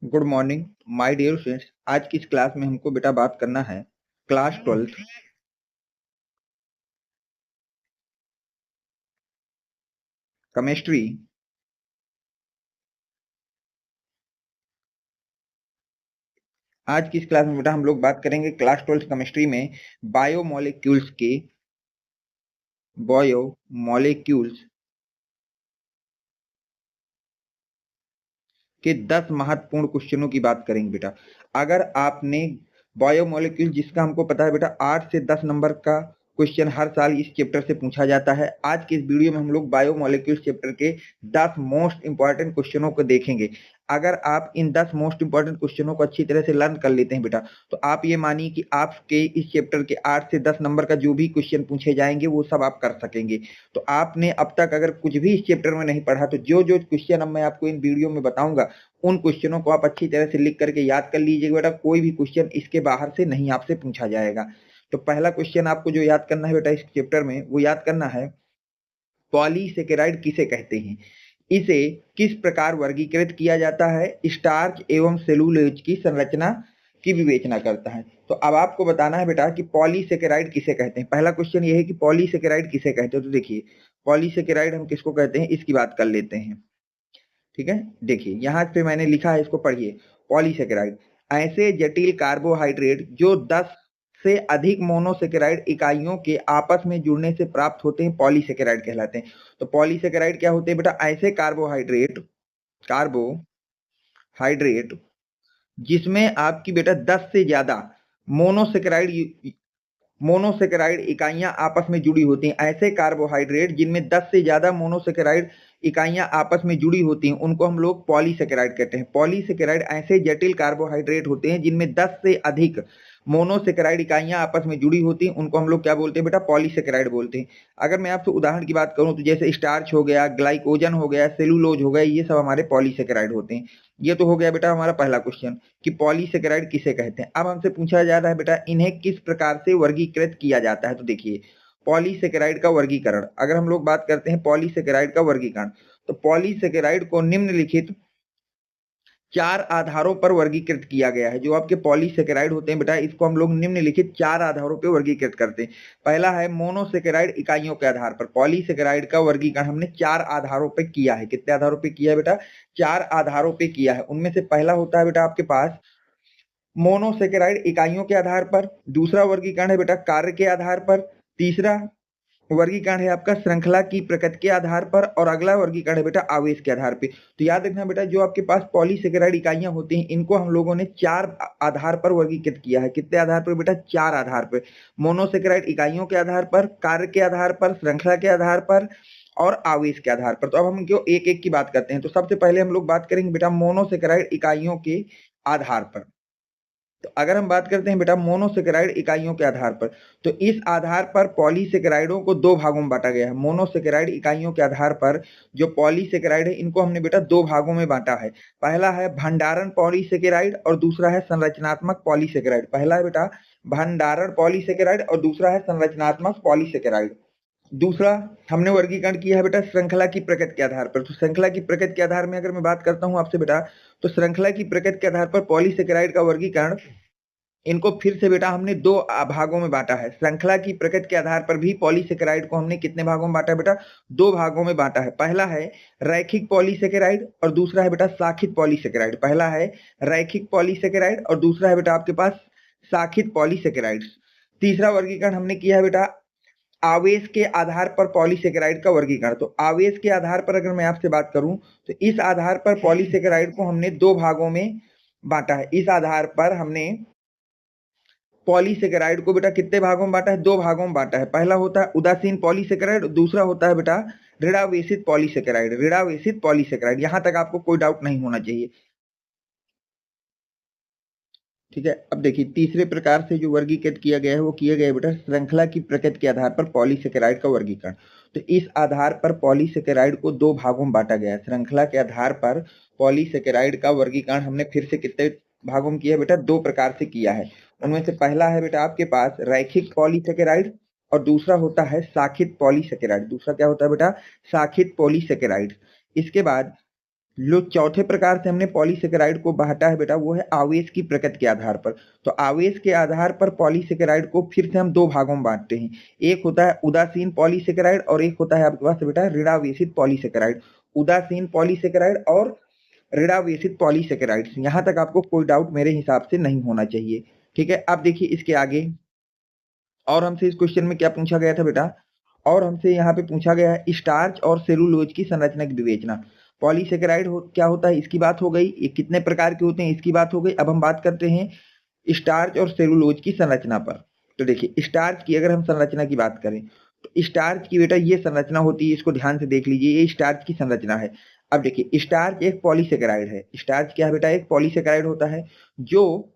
Good morning my dear students. आज की इस क्लास में हमको बेटा बात करना है क्लास 12th केमिस्ट्री। आज की इस क्लास में बेटा हम लोग बात करेंगे क्लास 12th केमिस्ट्री में बायोमोलिक्यूल्स के 10 महत्वपूर्ण क्वेश्चनों की बात करेंगे बेटा। अगर आपने बायोमोलिक्यूल, जिसका हमको पता है बेटा 8 से 10 नंबर का क्वेश्चन हर साल इस चैप्टर से पूछा जाता है, आज के इस वीडियो में हम लोग बायोमोलिक्यूल्स चैप्टर के 10 मोस्ट इंपॉर्टेंट क्वेश्चनों को देखेंगे। अगर आप इन 10 मोस्ट इंपॉर्टेंट क्वेश्चनों को अच्छी तरह से लर्न कर लेते हैं बेटा, तो आप ये मानिए कि आपके इस चैप्टर के 8 से 10 नंबर का जो भी क्वेश्चन पूछे जाएंगे वो सब आप कर सकेंगे। तो आपने अब तक अगर कुछ भी इस चैप्टर में नहीं पढ़ा, तो जो जो क्वेश्चन अब मैं आपको इन वीडियो में बताऊंगा उन क्वेश्चनों को आप अच्छी तरह से लिख करके याद कर लीजिएगा बेटा। कोई भी क्वेश्चन इसके बाहर से नहीं आपसे पूछा जाएगा। तो पहला क्वेश्चन आपको जो याद करना है बेटा इस चैप्टर में, वो याद करना है पॉलीसेकेराइड किसे कहते हैं, इसे किस प्रकार वर्गीकृत किया जाता है, स्टार्च एवं सेलुलोज की संरचना की विवेचना करता है। तो अब आपको बताना है बेटा कि पॉलीसेकेराइड किसे कहते हैं। पहला क्वेश्चन ये है कि पॉलीसेकेराइड किसे कहते हैं। तो देखिए, पॉलीसेकेराइड हम किसको कहते हैं इसकी बात कर लेते हैं। ठीक है, देखिए यहाँ पे मैंने लिखा है, इसको पढ़िए। पॉलीसेकेराइड ऐसे जटिल कार्बोहाइड्रेट जो 10 से अधिक मोनोसेकेराइड इकाइयों के आपस में जुड़ने से प्राप्त होते हैं, पॉलीसेकेराइड कहलाते हैं। तो पॉलीसेकेराइड क्या होते हैं बेटा, ऐसे कार्बोहाइड्रेट जिसमें आपकी बेटा 10 से ज्यादा मोनोसेकेराइड मोनोसेकेराइड इकाइयां आपस में जुड़ी होती हैं। ऐसे कार्बोहाइड्रेट जिनमें 10 से ज्यादा मोनोसेकेराइड इकाइयां आपस में जुड़ी होती हैं, उनको हम लोग पॉलीसेकेराइड कहते हैं। पॉलीसेकेराइड ऐसे जटिल कार्बोहाइड्रेट होते हैं जिनमें 10 से अधिक मोनोसेकेराइड इकाइयां आपस में जुड़ी होती हैं, उनको हम लोग क्या बोलते हैं बेटा, पॉलीसेकेराइड बोलते हैं। अगर मैं आपसे उदाहरण की बात करूं तो जैसे स्टार्च हो गया, ग्लाइकोजन हो गया, सेलुलोज हो गया, ये सब हमारे पॉलीसेकेराइड होते हैं। ये तो हो गया बेटा हमारा पहला क्वेश्चन कि पॉलीसेकेराइड किसे कहते हैं। अब हमसे पूछा जा रहा है बेटा इन्हें किस प्रकार से वर्गीकृत किया जाता है। तो देखिए, पॉलीसेकेराइड का वर्गीकरण, अगर हम लोग बात करते हैं पॉलीसेकेराइड का वर्गीकरण, तो पॉलीसेकेराइड को निम्नलिखित 4 आधारों पर वर्गीकृत किया गया है। जो आपके पॉलीसेकेराइड होते हैं बेटा, इसको हम लोग निम्नलिखित 4 आधारों पर वर्गीकृत करते हैं। पहला है मोनोसेकेराइड इकाइयों के आधार पर। पॉलीसेकेराइड का वर्गीकरण हमने 4 आधारों पर किया है। कितने आधारों पर किया है बेटा, 4 आधारों पर किया है। उनमें से पहला होता है बेटा आपके पास मोनोसेकेराइड इकाइयों के आधार पर। दूसरा वर्गीकरण है बेटा कार्य के आधार पर। तीसरा वर्गीकरण है आपका श्रृंखला की प्रकृति के आधार पर। और अगला वर्गीकरण है बेटा आवेश के आधार पे। तो याद रखना बेटा, जो आपके पास पॉलीसेकेराइड इकाइयां होती हैं, इनको हम लोगों ने 4 आधार पर वर्गीकृत किया है। कितने आधार पर बेटा, 4 आधार पर। मोनोसेकेराइड इकाइयों के आधार पर, कार्य के आधार पर, श्रृंखला के आधार पर और आवेश के आधार पर। तो अब हम क्यों एक एक की बात करते हैं। तो सबसे पहले हम लोग बात करेंगे बेटा मोनोसेकेराइड इकाइयों के आधार पर। तो अगर हम बात करते हैं बेटा मोनोसेकेराइड इकाइयों के आधार पर, तो इस आधार पर पॉलीसेकेराइडों को 2 भागों में बांटा गया है। मोनोसेकेराइड इकाइयों के आधार पर जो पॉलीसेकेराइड है, इनको हमने बेटा 2 भागों में बांटा है। पहला है भंडारण पॉलीसेकेराइड और दूसरा है संरचनात्मक पॉलीसेकेराइड। पहला है बेटा भंडारण पॉलीसेकेराइड और दूसरा है संरचनात्मक पॉलीसेकेराइड। दूसरा हमने वर्गीकरण किया है बेटा श्रृंखला की प्रकृति के आधार पर। तो श्रृंखला की प्रकृति के आधार में अगर मैं बात करता हूं आपसे बेटा, तो श्रृंखला की प्रकृति के आधार पर पॉलीसेकेराइड का वर्गीकरण, इनको फिर से बेटा हमने 2 भागों में बांटा है। श्रृंखला की प्रकृति के आधार पर भी पॉलीसेकेराइड को हमने कितने भागों में बांटा है बेटा, 2 भागों में बांटा है। पहला है रैखिक पॉलीसेकेराइड और दूसरा है बेटा शाखित पॉलीसेकेराइड। पहला है रैखिक पॉलीसेकेराइड और दूसरा है बेटा आपके पास शाखित पॉलीसेकेराइड। तीसरा वर्गीकरण हमने किया है बेटा आवेश के आधार पर पॉलीसेकेराइड का वर्गीकरण। तो आवेश के आधार पर अगर मैं आपसे बात करूं, तो इस आधार पर पॉलीसेकेराइड को हमने 2 भागों में बांटा है। इस आधार पर हमने पॉलीसेकेराइड को बेटा कितने भागों में बांटा है, 2 भागों में बांटा है। पहला होता है उदासीन पॉलीसेकेराइड, दूसरा होता है बेटा ऋणावेशित पॉलीसेकेराइड। ऋणावेशित पॉलीसेकेराइड, यहां तक आपको कोई डाउट नहीं होना चाहिए। ठीक है, अब देखिए तीसरे प्रकार से जो वर्गीकृत किया गया है, वो किया गया है बेटा श्रृंखला की प्रकृति के आधार पर पॉलीसेकेराइड का वर्गीकरण। तो इस आधार पर पॉलीसेकेराइड को 2 भागों में बांटा गया है। श्रृंखला के आधार पर पॉलीसेकेराइड का वर्गीकरण हमने फिर से कितने भागों में किया बेटा, 2 प्रकार से किया है। उनमें से पहला है बेटा आपके पास रैखिक पॉलीसेकेराइड और दूसरा होता है शाखित पॉलीसेकेराइड। दूसरा क्या होता है बेटा, शाखित पॉलीसेकेराइड। इसके बाद जो चौथे प्रकार से हमने पॉलीसेकेराइड को बांटा है बेटा वो है आवेश की प्रकृति के आधार पर। तो आवेश के आधार पर पॉलीसेकेराइड को फिर से हम दो भागों में बांटते हैं। एक होता है उदासीन पॉलीसेकेराइड और एक होता है आपके पास बेटा ऋणावेशित पॉलीसेकेराइड। उदासीन पॉलीसेकेराइड और ऋणावेशित पॉलीसेकेराइड्स। यहां तक आपको कोई डाउट मेरे हिसाब से नहीं होना चाहिए। ठीक है, अब देखिए इसके आगे और हमसे इस क्वेश्चन में क्या पूछा गया था बेटा, और हमसे यहाँ पे पूछा गया है स्टार्च और सेलुलोज की संरचना की विवेचना। पॉलीसेकेराइड क्या होता है इसकी बात हो गई, ये कितने प्रकार के होते हैं इसकी बात हो गई। अब हम बात करते हैं स्टार्च और सेलुलोज की संरचना पर। तो देखिए स्टार्च की अगर हम संरचना की बात करें तो स्टार्च की बेटा ये संरचना होती है, इसको ध्यान से देख लीजिए, ये स्टार्च की संरचना है। अब देखिए स्टार्च एक पॉलीसेकेराइड है। स्टार्च क्या है बेटा, एक पॉलीसेकेराइड होता है जो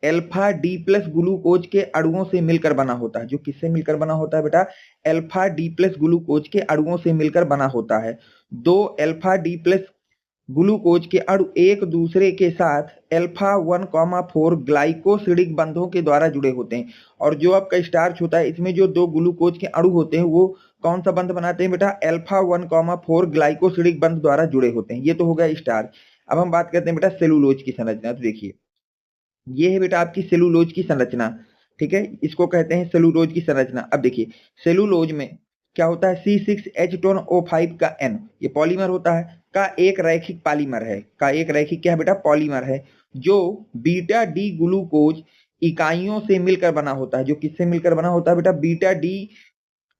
एल्फा डी प्लस ग्लूकोज के अणुओं से मिलकर बना होता है। जो किससे मिलकर बना होता है बेटा, एल्फा डी प्लस ग्लूकोज के अणुओं से मिलकर बना होता है। दो एल्फा डी प्लस ग्लूकोज के अणु एक दूसरे के साथ एल्फा 1,4 ग्लाइकोसिडिक बंधों के द्वारा जुड़े होते हैं। और जो आपका स्टार्च होता है इसमें जो दो ग्लूकोज के अणु होते हैं वो कौन सा बंध बनाते हैं बेटा, एल्फा 1,4 ग्लाइकोसिडिक बंध द्वारा जुड़े होते हैं। ये तो हो गया स्टार्च। अब हम बात करते हैं बेटा सेलुलोज की संरचना। तो देखिए ये है बेटा आपकी सेलुलोज की संरचना। ठीक है, इसको कहते हैं सेलुलोज की संरचना। अब देखिए सेलुलोज में क्या होता है, C6H10O5 का N ये पॉलीमर होता है, का एक रैखिक पॉलीमर है, का एक रैखिक क्या है बेटा, पॉलीमर है, जो बीटा डी ग्लूकोज इकाइयों से मिलकर बना होता है। जो किससे मिलकर बना होता है बेटा, बीटा डी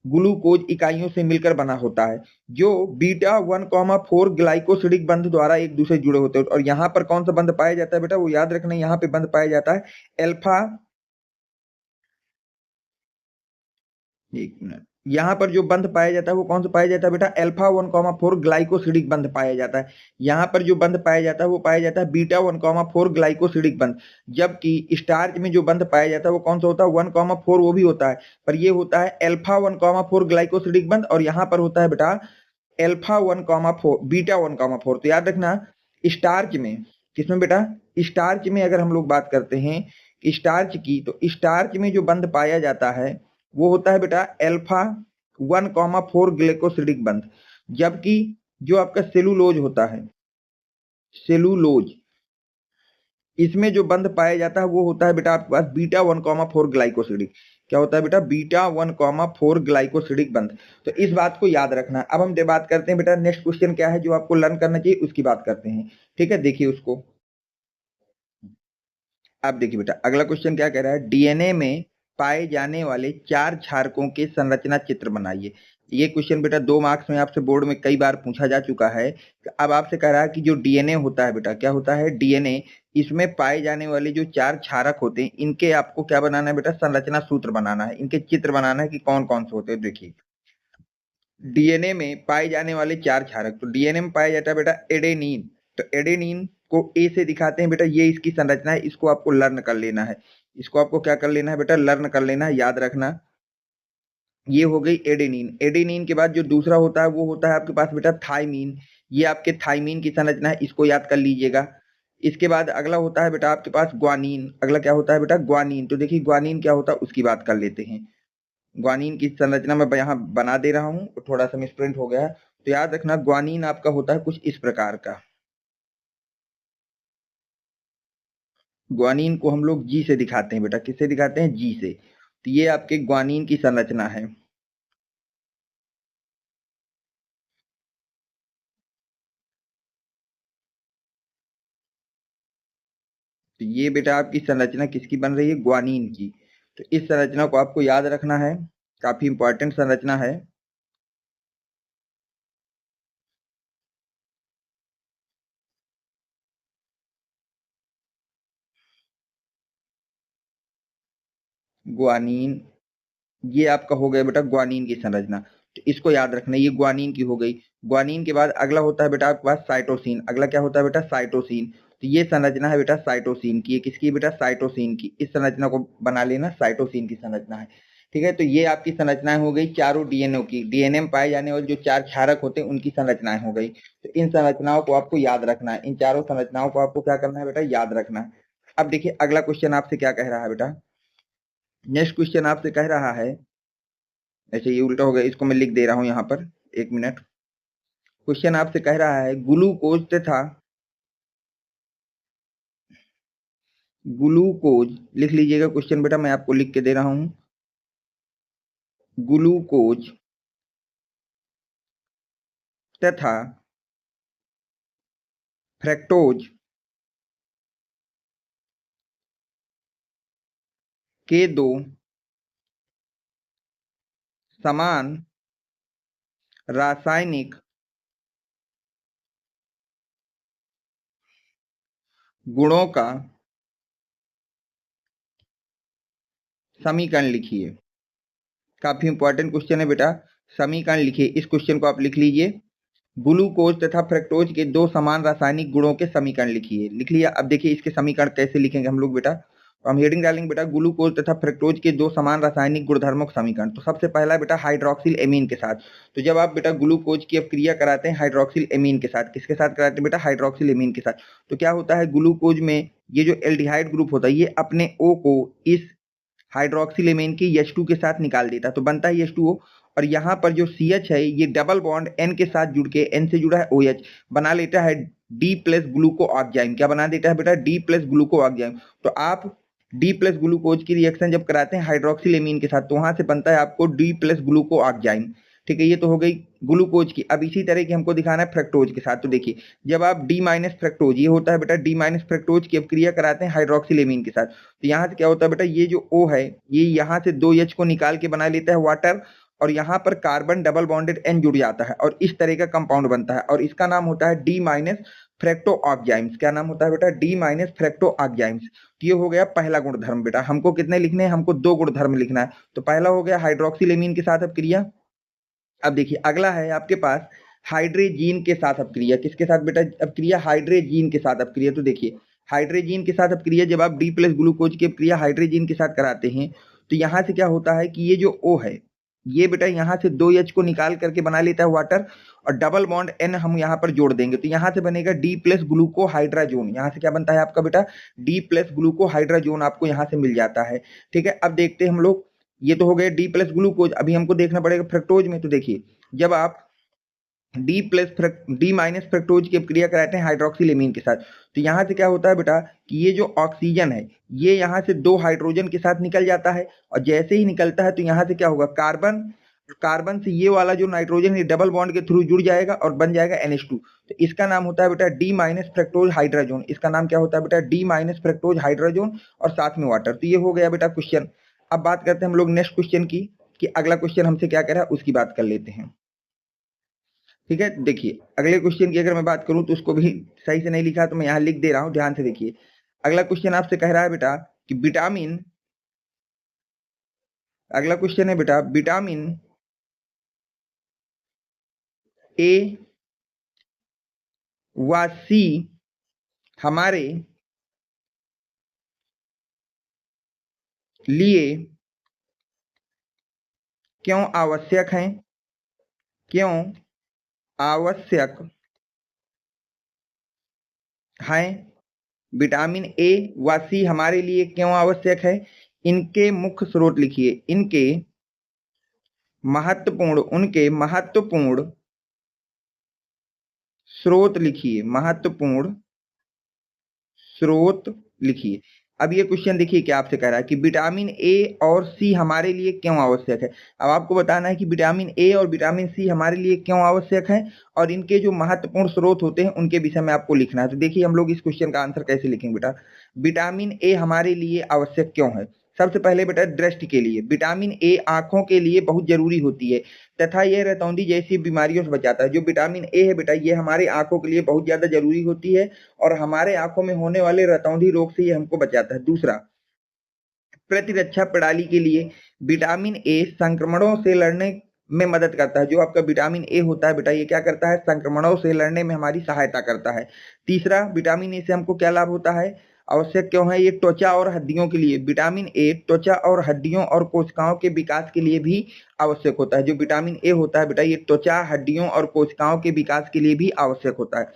ग्लूकोज इकाइयों से मिलकर बना होता है, जो बीटा 1,4 ग्लाइकोसिडिक बंध द्वारा एक दूसरे जुड़े होते हैं। और यहाँ पर कौन सा बंध पाया जाता है बेटा, वो याद रखना, यहाँ पे बंध पाया जाता है एल्फा, एक मिनट, यहाँ पर जो बंध पाया जाता है वो कौन सा पाया जाता है बेटा, एल्फा 1,4 ग्लाइकोसिडिक बंध पाया जाता है। यहाँ पर जो बंध पाया जाता है वो पाया जाता है बीटा 1,4 ग्लाइकोसिडिक बंध। जबकि स्टार्च में जो बंध पाया जाता है वो कौन सा होता है, 1,4 वो भी होता है, पर ये होता है एल्फा 1,4 ग्लाइकोसिडिक बंध, और यहाँ पर होता है बेटा एल्फा 1,4 बीटा 1,4। तो याद रखना स्टार्च में, किसमें बेटा, स्टार्च में अगर हम लोग बात करते हैं स्टार्च की, तो स्टार्च में जो बंध पाया जाता है वो होता है बेटा एल्फा 1,4 ग्लाइकोसिडिक बंध। जबकि जो आपका सेलुलोज होता है, सेलुलोज, इसमें जो बंध पाया जाता है वो होता है बेटा आपके पास बीटा 1,4 ग्लाइकोसिडिक। क्या होता है बेटा, बीटा 1,4 ग्लाइकोसिडिक बंध। तो इस बात को याद रखना। अब हम बात करते हैं बेटा नेक्स्ट क्वेश्चन क्या है जो आपको लर्न करना चाहिए उसकी बात करते हैं। ठीक है, देखिए उसको। अब देखिए बेटा अगला क्वेश्चन क्या कह रहा है, डीएनए में पाए जाने वाले 4 क्षारकों के संरचना चित्र बनाइए। ये क्वेश्चन बेटा 2 मार्क्स में आपसे बोर्ड में कई बार पूछा जा चुका है। अब आपसे कह रहा है कि जो डीएनए होता है बेटा, क्या होता है डीएनए, इसमें पाए जाने वाले जो 4 क्षारक होते हैं इनके आपको क्या बनाना है बेटा, संरचना सूत्र बनाना है, इनके चित्र बनाना है कि कौन कौन से होते हैं। देखिए डीएनए में पाए जाने वाले 4 क्षारक, तो डीएनए में पाया जाता है बेटा एडेनिन। तो एडेनिन को ए से दिखाते हैं बेटा, ये इसकी संरचना है, इसको आपको लर्न कर लेना है। इसको आपको क्या कर लेना है बेटा, लर्न कर लेना है, याद रखना। ये हो गई एडेनिन। एडेनिन के बाद जो दूसरा होता है वो होता है आपके पास बेटा थाइमीन। ये आपके थाइमीन की संरचना है, इसको याद कर लीजिएगा। इसके बाद अगला होता है बेटा आपके पास ग्वानीन। अगला क्या होता है बेटा, ग्वानीन। तो देखिए ग्वानीन क्या होता है उसकी बात कर लेते हैं। ग्वानीन की संरचना मैं यहाँ बना दे रहा हूँ, थोड़ा सा मिसप्रिंट हो गया है। तो याद रखना ग्वानीन आपका होता है कुछ इस प्रकार का। ग्वानीन को हम लोग जी से दिखाते हैं बेटा, किससे दिखाते हैं, जी से। तो ये आपके ग्वानीन की संरचना है। तो ये बेटा आपकी संरचना किसकी बन रही है, ग्वानीन की। तो इस संरचना को आपको याद रखना है, काफी इंपॉर्टेंट संरचना है। ग्वानीन, ये आपका हो गया बेटा ग्वानीन की संरचना। तो इसको याद रखना, ये ग्वानीन की हो गई। ग्वानीन के बाद अगला होता है बेटा आपके पास साइटोसिन। अगला क्या होता है बेटा, साइटोसिन। तो ये संरचना है बेटा साइटोसिन की। ये किसकी बेटा, साइटोसिन की। इस संरचना को बना लेना, साइटोसिन की संरचना है। ठीक है, तो ये आपकी संरचनाएं हो गई चारों डीएनए की। डीएनए में पाए जाने वाले जो 4 क्षारक होते हैं उनकी संरचनाएं हो गई। तो इन संरचनाओं को आपको याद रखना है, इन चारों संरचनाओं को आपको क्या करना है बेटा, याद रखना है। अब देखिए अगला क्वेश्चन आपसे क्या कह रहा है बेटा, नेक्स्ट क्वेश्चन आपसे कह रहा है, ऐसे ये उल्टा हो गया, इसको मैं लिख दे रहा हूं यहाँ पर, एक मिनट। क्वेश्चन आपसे कह रहा है ग्लूकोज तथा ग्लूकोज, लिख लीजिएगा क्वेश्चन बेटा, मैं आपको लिख के दे रहा हूं। ग्लूकोज तथा फ्रक्टोज के दो समान रासायनिक गुणों का समीकरण लिखिए। काफी इंपॉर्टेंट क्वेश्चन है बेटा, समीकरण लिखिए। इस क्वेश्चन को आप लिख लीजिए, ग्लूकोज तथा फ्रक्टोज के दो समान रासायनिक गुणों के समीकरण लिखिए। लिख लिया। अब देखिए इसके समीकरण कैसे लिखेंगे हम लोग बेटा, तो हम हेडिंग डालेंगे बेटा ग्लूकोज तथा फ्रक्टोज के दो समान रासायनिक गुणधर्मों का समीकरण। तो सबसे पहला बेटा हाइड्रोक्सिल एमीन के साथ। तो जब आप बेटा ग्लूकोज की अपक्रिया कराते हैं हाइड्रोक्सिल एमीन के साथ, किसके साथ कराते हैं बेटा, हाइड्रोक्सिल एमीन के साथ, तो क्या होता है ग्लूकोज में ये जो एल्डिहाइड ग्रुप होता है ये अपने O को इस हाइड्रोक्सिल एमीन की H2 के साथ निकाल देता है, तो बनता है H2O। और यहाँ पर जो CH है ये डबल बॉन्ड N के साथ जुड़ के, N से जुड़ा है OH, बना लेता है D प्लस ग्लूको ऑक्जाइम। क्या बना देता है बेटा, D प्लस ग्लूको ऑक्जाइम। तो आप D प्लस ग्लूकोज की रिएक्शन जब कराते हैं हाइड्रोक्सिल एमीन के साथ, तो वहां से बनता है आपको D प्लस ग्लूको ऑक्जाइम। ठीक है, ये तो हो गई ग्लूकोज की। अब इसी तरह की हमको दिखाना है फ्रक्टोज के साथ। तो देखिए जब आप D माइनस फ्रक्टोज, ये होता है बेटा D माइनस फ्रक्टोज की अपक्रिया कराते हैं हाइड्रोक्सिल एमीन के साथ, तो यहाँ से क्या होता है बेटा, ये जो O है ये यहाँ से 2H को निकाल के बना लेता है वाटर, और यहाँ पर कार्बन डबल बॉन्डेड N जुड़ जाता है और इस तरह का कंपाउंड बनता है, और इसका नाम होता है D माइनस फ्रैक्टो ऑक्जाइम्स। क्या नाम होता है बेटा, D माइनस फ्रैक्टो ऑक्जाइम्स। तो ये हो गया पहला गुणधर्म बेटा। हमको कितने लिखने हैं, हमको दो गुणधर्म लिखना है। तो पहला हो गया हाइड्रोक्सिल एमीन के साथ अपक्रिया। अब देखिए अगला है आपके पास हाइड्रोजीन के साथ अपक्रिया। किसके साथ बेटा अपक्रिया, हाइड्रोजीन के साथ अपक्रिया। तो देखिए हाइड्रोजीन के साथ अपक्रिया जब आप D प्लस ग्लूकोज की अपक्रिया हाइड्रोजीन के साथ कराते हैं, तो यहाँ से क्या होता है कि ये जो O है ये बेटा यहाँ से 2H को निकाल करके बना लेता है वाटर, और डबल बॉन्ड N हम यहाँ पर जोड़ देंगे, तो यहाँ से बनेगा D प्लस ग्लूको हाइड्राजोन। यहाँ से क्या बनता है आपका बेटा, D प्लस ग्लूको हाइड्राजोन आपको यहाँ से मिल जाता है। ठीक है, अब देखते हैं हम लोग, ये तो हो गया D प्लस ग्लूकोज। अभी हमको देखना पड़ेगा फ्रक्टोज में। तो देखिए जब आप D माइनस फ्रक्टोज की अपक्रिया कराते हैं हाइड्रोक्सिल एमीन के साथ, तो यहाँ से क्या होता है बेटा कि ये जो ऑक्सीजन है ये यहाँ से दो हाइड्रोजन के साथ निकल जाता है, और जैसे ही निकलता है तो यहाँ से क्या होगा, कार्बन, कार्बन से ये वाला जो नाइट्रोजन है डबल बॉन्ड के थ्रू जुड़ जाएगा और बन जाएगा NH2। तो इसका नाम होता है बेटा D माइनस फ्रक्टोज हाइड्राजोन। इसका नाम क्या होता है बेटा, D माइनस फ्रक्टोज हाइड्राजोन और साथ में वाटर। तो ये हो गया बेटा क्वेश्चन। अब बात करते हैं हम लोग नेक्स्ट क्वेश्चन की, कि अगला क्वेश्चन हमसे क्या कह रहा है उसकी बात कर लेते हैं। ठीक है, देखिए अगले क्वेश्चन की अगर मैं बात करूं तो उसको भी सही से नहीं लिखा, तो मैं यहाँ लिख दे रहा हूं, ध्यान से देखिए। अगला क्वेश्चन आपसे कह रहा है बेटा कि विटामिन, अगला क्वेश्चन है बेटा विटामिन A व C हमारे लिए क्यों आवश्यक हैं, क्यों आवश्यक हैं। विटामिन A व C हमारे लिए क्यों आवश्यक है, इनके मुख्य स्रोत लिखिए, इनके महत्वपूर्ण, उनके महत्वपूर्ण स्रोत लिखिए, महत्वपूर्ण स्रोत लिखिए। अब ये क्वेश्चन देखिए क्या आपसे कह रहा है कि विटामिन A और C हमारे लिए क्यों आवश्यक है। अब आपको बताना है कि विटामिन A और विटामिन C हमारे लिए क्यों आवश्यक है, और इनके जो महत्वपूर्ण स्रोत होते हैं उनके विषय में आपको लिखना है। तो देखिए हम लोग इस क्वेश्चन का आंसर कैसे लिखेंगे बेटा, विटामिन A हमारे लिए आवश्यक क्यों है। सबसे पहले बेटा दृष्टि के लिए, विटामिन A आंखों के लिए बहुत जरूरी होती है तथा यह रतौंधी जैसी बीमारियों से बचाता है। जो विटामिन A है बेटा ये हमारे आंखों के लिए बहुत ज्यादा जरूरी होती है, और हमारे आंखों में होने वाले रतौंधी रोग से ये हमको बचाता है। दूसरा, प्रतिरक्षा प्रणाली के लिए विटामिन A संक्रमणों से लड़ने में मदद करता है। जो आपका विटामिन A होता है बेटा ये क्या करता है, संक्रमणों से लड़ने में हमारी सहायता करता है। तीसरा, विटामिन A से हमको क्या लाभ होता है, आवश्यक क्यों है, ये त्वचा और हड्डियों के लिए, विटामिन A त्वचा और हड्डियों और कोशिकाओं के विकास के लिए भी आवश्यक होता है। जो विटामिन A होता है बेटा ये त्वचा, हड्डियों और कोशिकाओं के विकास के लिए भी आवश्यक होता है।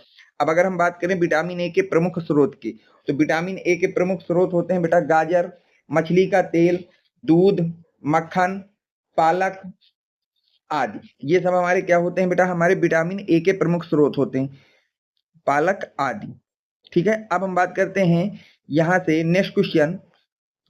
अब अगर हम बात करें विटामिन A के प्रमुख स्रोत की, तो विटामिन A के प्रमुख स्रोत होते हैं बेटा गाजर, मछली का तेल, दूध, मक्खन, पालक, आदि, ये सब हमारे क्या होते हैं बेटा, हमारे विटामिन ए के प्रमुख स्रोत होते हैं, पालक आदि। ठीक है, अब हम बात करते हैं यहाँ से नेक्स्ट क्वेश्चन,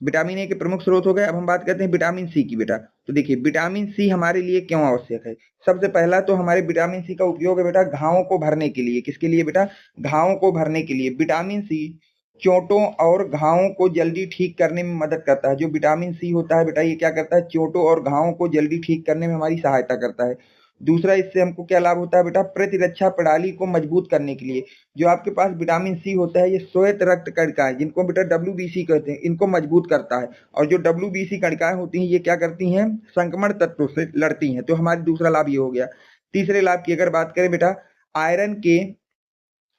विटामिन ए के प्रमुख स्रोत हो गए। अब हम बात करते हैं विटामिन सी की बेटा। तो देखिए विटामिन सी हमारे लिए क्यों आवश्यक है। सबसे पहला तो हमारे विटामिन सी का उपयोग है बेटा घावों को भरने के लिए। किसके लिए बेटा, घावों को भरने के लिए। विटामिन सी चोटों और घावों को जल्दी ठीक करने में मदद करता है। जो विटामिन सी होता है बेटा, ये क्या करता है, चोटों और घावों को जल्दी ठीक करने में हमारी सहायता करता है। दूसरा, इससे हमको क्या लाभ होता है बेटा, प्रतिरक्षा प्रणाली को मजबूत करने के लिए। जो आपके पास विटामिन सी होता है, ये श्वेत रक्त कणिकाएं, जिनको बेटा डब्ल्यूबीसी कहते हैं, इनको मजबूत करता है। और जो डब्ल्यूबीसी कणिकाएं होती हैं, ये क्या करती हैं, संक्रमण तत्वों से लड़ती हैं। तो हमारी दूसरा लाभ ये हो गया। तीसरे लाभ की अगर बात करें बेटा, आयरन के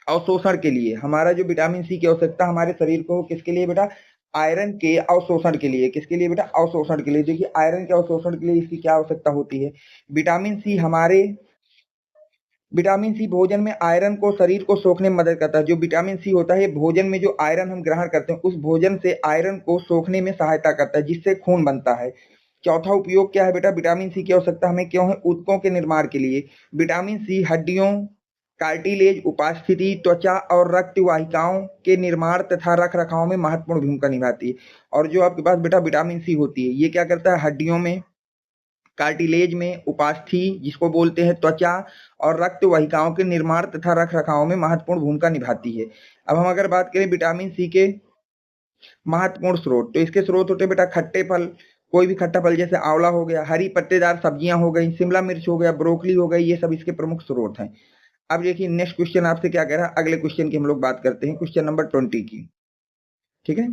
अवशोषण के लिए। हमारा जो विटामिन सी की आवश्यकता हमारे शरीर को किसके लिए बेटा, आयरन के अवशोषण के लिए। किसके लिए बेटा, अवशोषण के लिए। देखिए आयरन के अवशोषण के लिए इसकी क्या आवश्यकता होती है। विटामिन सी भोजन में आयरन को शरीर को सोखने में मदद करता है। जो विटामिन सी होता है, भोजन में जो आयरन हम ग्रहण करते हैं, उस भोजन से आयरन को सोखने में सहायता करता है, जिससे खून बनता है। चौथा उपयोग क्या है बेटा, विटामिन सी की आवश्यकता हमें क्यों है, ऊतकों के निर्माण के लिए। विटामिन सी हड्डियों, कार्टिलेज, उपास्थिति, त्वचा और रक्त वाहिकाओं के निर्माण तथा रख रखाव में महत्वपूर्ण भूमिका निभाती है। और जो आपके पास बेटा विटामिन सी होती है, ये क्या करता है, हड्डियों में, कार्टिलेज में, उपास्थि जिसको बोलते हैं त्वचा और रक्त वाहिकाओं के निर्माण तथा रख रखाव में महत्वपूर्ण भूमिका निभाती है। अब हम अगर बात करें विटामिन सी के महत्वपूर्ण स्रोत, तो इसके स्रोत होते हैं बेटा खट्टे फल, कोई भी खट्टा फल जैसे आंवला हो गया, हरी पत्तेदार सब्जियां हो गई, शिमला मिर्च हो गया, ब्रोकली हो गई, ये सब इसके प्रमुख स्रोत हैं। अब देखिए नेक्स्ट क्वेश्चन आपसे क्या कह रहा है, अगले क्वेश्चन की हम लोग बात करते हैं, क्वेश्चन नंबर 20 की। ठीक है,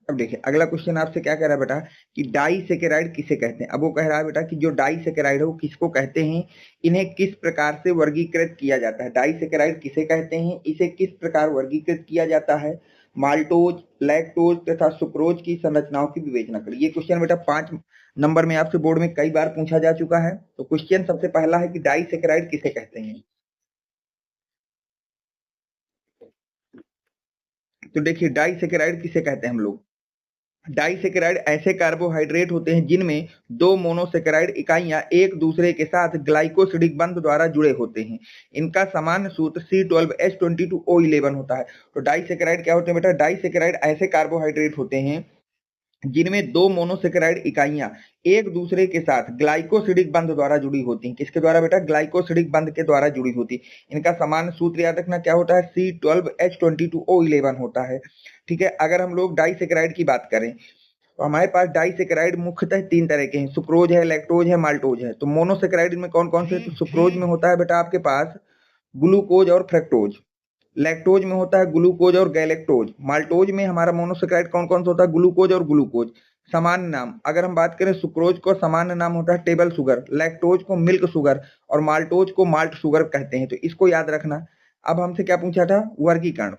अब देखिए अगला क्वेश्चन आपसे क्या कह रहा है बेटा, कि डाइसेकेराइड किसे कहते हैं। अब वो कह रहा है बेटा कि जो डाइसेकेराइड है वो किसको कहते हैं, इन्हें किस प्रकार से वर्गीकृत किया जाता है। डाइसेकेराइड किसे कहते हैं, इसे किस प्रकार वर्गीकृत किया जाता है। माल्टोज, लैक्टोज तथा सुक्रोज की संरचनाओं की विवेचना करिए। ये क्वेश्चन बेटा 5 नंबर में आपसे बोर्ड में कई बार पूछा जा चुका है। तो क्वेश्चन सबसे पहला है कि डाइसेकेराइड किसे कहते हैं। तो देखिए डाइसेकेराइड किसे कहते हैं हम लोग। डाइसेकेराइड ऐसे कार्बोहाइड्रेट होते हैं जिनमें दो मोनोसेकेराइड इकाइयां एक दूसरे के साथ ग्लाइकोसिडिक बंध द्वारा जुड़े होते हैं। इनका सामान्य सूत्र C12H22O11 होता है। तो डाइसेकेराइड क्या होते हैं बेटा, डाइसेकेराइड ऐसे कार्बोहाइड्रेट होते हैं जिनमें दो मोनोसेकेराइड इकाइयां एक दूसरे के साथ ग्लाइकोसिडिक बंध द्वारा जुड़ी होती हैं। किसके द्वारा बेटा, ग्लाइकोसिडिक बंध के द्वारा जुड़ी होती है। इनका सामान्य सूत्र याद रखना क्या होता है, C12H22O11 होता है। ठीक है, अगर हम लोग डाइसेकेराइड की बात करें तो हमारे पास डाइसेकेराइड मुख्यतः 3 तरह के हैं, सुक्रोज है, लैक्टोज है, माल्टोज है। तो मोनोसेकेराइड में कौन कौन से, तो सुक्रोज में होता है बेटा आपके पास ग्लूकोज और फ्रक्टोज, लैक्टोज में होता है ग्लूकोज और गैलेक्टोज, माल्टोज में हमारा मोनोसेकेराइड कौन कौन सा होता है, ग्लूकोज और ग्लूकोज। सामान्य नाम अगर हम बात करें, सुक्रोज को सामान्य नाम होता है टेबल शुगर, लैक्टोज को मिल्क शुगर और माल्टोज को माल्ट शुगर कहते हैं। तो इसको याद रखना। अब हमसे क्या पूछा था, वर्गीकरण।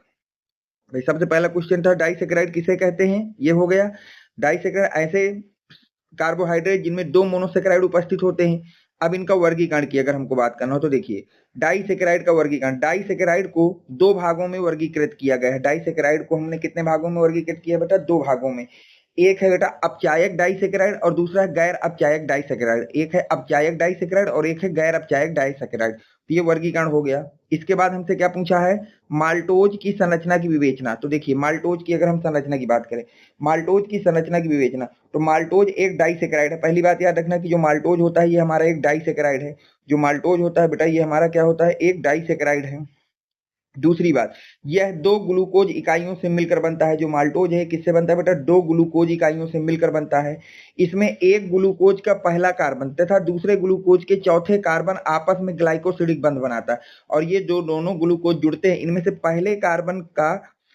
भाई सबसे पहला क्वेश्चन था डाइसेकेराइड किसे कहते हैं, ये हो गया। डाइसेकेराइड ऐसे कार्बोहाइड्रेट जिनमें दो मोनोसेकेराइड उपस्थित होते हैं। अब इनका वर्गीकरण की अगर हमको बात करना हो तो देखिए डाइसेकेराइड का वर्गीकरण, डाइसेकेराइड को दो भागों में वर्गीकृत किया गया है। डाइसेकेराइड को हमने कितने भागों में वर्गीकृत किया बेटा, दो भागों में। एक है बेटा अपचायक डाइसेकेराइड और दूसरा है गैर अपचायक डाइसेकेराइड। एक है अपचायक डाइसेकेराइड और एक है गैर अपचायक डाइसेकेराइड। तो ये वर्गीकरण हो गया। इसके बाद हमसे क्या पूछा है, माल्टोज की संरचना की विवेचना। तो देखिए माल्टोज की अगर हम संरचना की बात करें, माल्टोज की संरचना की विवेचना, तो माल्टोज एक डाइसेकेराइड है। पहली बात याद रखना कि जो माल्टोज होता है ये हमारा एक डाइसेकेराइड है। जो माल्टोज होता है बेटा ये हमारा क्या होता है, एक डाइसेकेराइड है। दूसरी बात, यह दो ग्लूकोज इकाइयों से मिलकर बनता है। जो माल्टोज है किससे बनता है बेटा, दो ग्लूकोज इकाइयों से मिलकर बनता है। इसमें एक ग्लूकोज का पहला कार्बन तथा दूसरे ग्लूकोज के चौथे कार्बन आपस में ग्लाइकोसिडिक बंध बनाता है। और ये जो दोनों ग्लूकोज जुड़ते हैं, इनमें से पहले कार्बन का,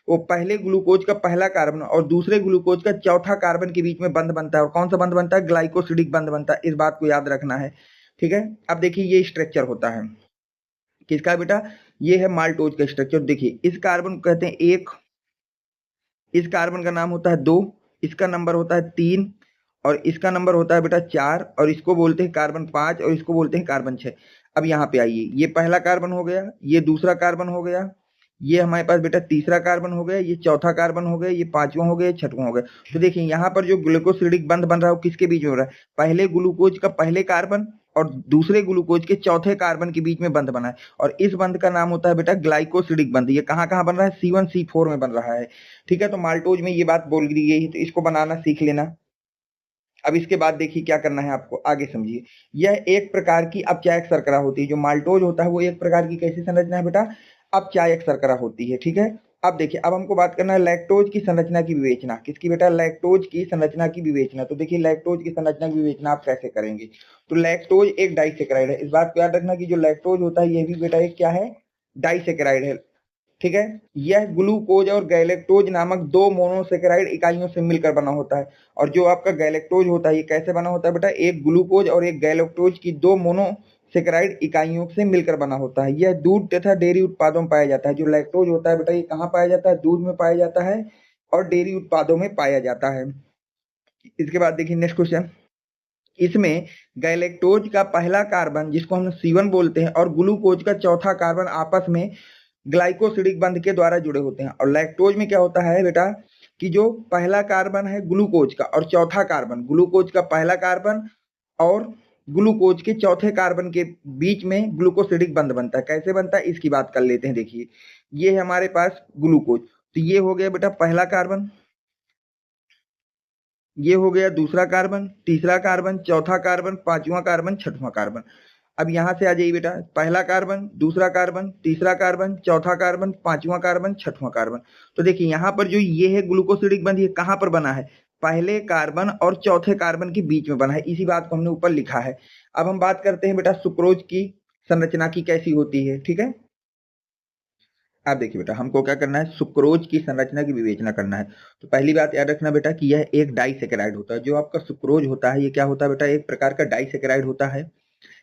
वो पहले ग्लूकोज का पहला कार्बन और दूसरे ग्लूकोज का चौथा कार्बन के बीच में बंध बनता है। और कौन सा बंध बनता है, ग्लाइकोसिडिक बंध बनता है। इस बात को याद रखना है। ठीक है, अब देखिए ये स्ट्रक्चर होता है किसका बेटा, ये है माल्टोज का स्ट्रक्चर। देखिए इस कार्बन को कहते हैं एक, इस कार्बन का नाम होता है 2, इसका नंबर होता है 3 और इसका नंबर होता है बेटा 4 और इसको बोलते हैं कार्बन 5 और इसको बोलते हैं कार्बन 6। अब यहाँ पे आइए, ये पहला कार्बन हो गया, ये दूसरा कार्बन हो गया, ये हमारे पास बेटा तीसरा कार्बन हो गया, ये चौथा कार्बन हो गया, ये पांचवा हो गया, छठवां हो गया। तो देखिए यहाँ पर जो ग्लूकोसिडिक बंध बन रहा है वो किसके बीच में हो रहा है? पहले ग्लूकोज का पहले कार्बन और दूसरे ग्लूकोज के चौथे कार्बन के बीच में बंध बना है, और इस बंध का नाम होता है बेटा ग्लाइकोसिडिक बंध। ये कहाँ कहाँ बन रहा है? C1C4 में बन रहा है। ठीक है, तो माल्टोज में ये बात बोल दी गई है, तो इसको बनाना सीख लेना। अब इसके बाद देखिए क्या करना है आपको, आगे समझिए। यह एक प्रकार की अपचायक शर्करा होती है। जो माल्टोज होता है वो एक प्रकार की कैसी संरचना है बेटा? अपचायक शर्करा होती है। ठीक है, अब देखिए, अब हमको बात करना है लैक्टोज की संरचना की विवेचना। किसकी बेटा? लैक्टोज की संरचना की विवेचना। तो देखिए लैक्टोज की संरचना की विवेचना आप कैसे करेंगे? तो लैक्टोज एक डाइसेकेराइड है। इस बात को याद रखना कि जो लैक्टोज होता है ये भी बेटा एक क्या है? डाइसेकेराइड है। ठीक है, यह ग्लूकोज और गैलेक्टोज नामक दो मोनोसेकेराइड इकाइयों से मिलकर बना होता है। और जो आपका गैलेक्टोज होता है ये कैसे बना होता है बेटा? एक ग्लूकोज और एक गैलेक्टोज की दो मोनोसेकेराइड इकाइयों से मिलकर बना होता है। यह दूध तथा डेयरी उत्पादों में पाया जाता है। जो लैक्टोज होता है बेटा ये कहाँ पाया जाता है? दूध में पाया जाता है और डेयरी उत्पादों में पाया जाता है। इसके बाद देखिए नेक्स्ट क्वेश्चन। इसमें गैलेक्टोज का पहला कार्बन जिसको हम C1 बोलते हैं और ग्लूकोज का चौथा कार्बन आपस में ग्लाइकोसिडिक बंध के द्वारा जुड़े होते हैं। और लैक्टोज में क्या होता है बेटा कि जो पहला कार्बन है ग्लूकोज का और चौथा कार्बन, ग्लूकोज का पहला कार्बन और ग्लूकोज के चौथे कार्बन के बीच में ग्लूकोसिडिक बंध बनता है। कैसे बनता है इसकी बात कर लेते हैं। देखिए ये है हमारे पास ग्लूकोज, तो ये हो गया बेटा पहला कार्बन, ये हो गया दूसरा कार्बन, तीसरा कार्बन, चौथा कार्बन, पांचवा कार्बन, छठवां कार्बन। अब यहां से आ जाइए बेटा, पहला कार्बन, दूसरा कार्बन, तीसरा कार्बन, चौथा कार्बन, पांचवा कार्बन, छठवां कार्बन। तो देखिए यहाँ पर जो ये है ग्लूकोसिडिक बंध, ये कहाँ पर बना है? पहले कार्बन और चौथे कार्बन के बीच में बना है। इसी बात को हमने ऊपर लिखा है। अब हम बात करते हैं बेटा सुक्रोज की संरचना की कैसी होती है। ठीक है, अब देखिए बेटा हमको क्या करना है? सुक्रोज की संरचना की विवेचना करना है। तो पहली बात याद रखना बेटा कि यह एक डाइसेकेराइड होता है। जो आपका सुक्रोज होता है ये क्या होता है बेटा? एक प्रकार का डाइसेकेराइड होता है।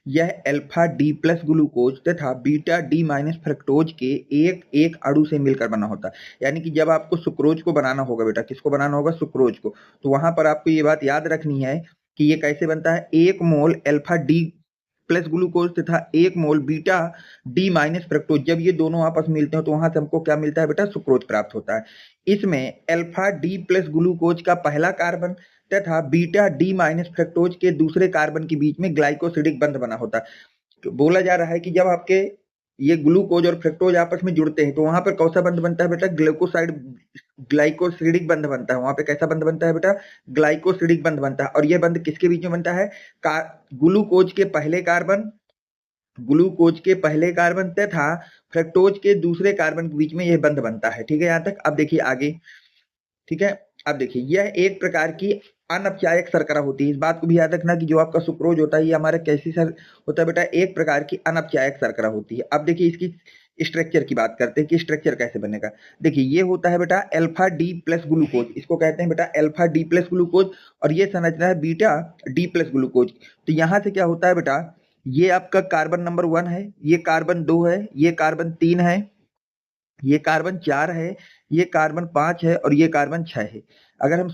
यह अल्फा डी प्लस ग्लूकोज तथा बीटा डी माइनस फ्रक्टोज के एक एक अणु से मिलकर बना होता है। यानी कि जब आपको सुक्रोज को बनाना होगा बेटा, किसको बनाना होगा? सुक्रोज को। तो वहां पर आपको ये बात याद रखनी है कि ये कैसे बनता है? एक मोल अल्फा डी प्लस ग्लूकोज तथा एक मोल बीटा डी माइनस फ्रक्टोज, जब ये दोनों आपस में मिलते हैं तो वहां से हमको क्या मिलता है बेटा? सुक्रोज प्राप्त होता है। इसमें अल्फा डी प्लस ग्लूकोज का पहला कार्बन तथा बीटा डी माइनस फ्रक्टोज के दूसरे कार्बन के बीच में ग्लाइकोसिडिक बंध बना होता है। तो बोला जा रहा है कि जब आपके ये ग्लूकोज और फ्रक्टोज आपस में जुड़ते हैं तो वहां पर कौन सा बंध बनता है बेटा? ग्लाइकोसिडिक बंध बनता है। वहां पे कैसा बंध बनता है बेटा? ग्लाइकोसिडिक बंध बनता है। और यह बंध किसके बीच में बनता है? ग्लूकोज के पहले कार्बन, ग्लूकोज के पहले कार्बन तथा फ्रक्टोज के दूसरे कार्बन के बीच में यह बंध बनता है। ठीक है यहाँ तक। अब देखिए आगे। ठीक है, अब देखिए यह एक प्रकार की अनपचायक शर्करा होती है। इस बात को भी याद रखना कि जो आपका सुक्रोज होता है ये हमारा कैसी सर होता है बेटा? एक प्रकार की अनपचायक शर्करा होती है। अब देखिए इसकी स्ट्रक्चर की बात करते हैं कि स्ट्रक्चर कैसे बनेगा। देखिए ये होता है बेटा अल्फा डी प्लस ग्लूकोज, इसको कहते हैं बेटा अल्फा डी प्लस ग्लूकोज, और ये समझना है बीटा डी प्लस ग्लूकोज। तो यहां से क्या होता है बेटा? ये आपका कार्बन नंबर 1 है, ये कार्बन 2 है, ये कार्बन 3 है, ये कार्बन 4 है, ये कार्बन 5 है और ये कार्बन 6 है। अगर हम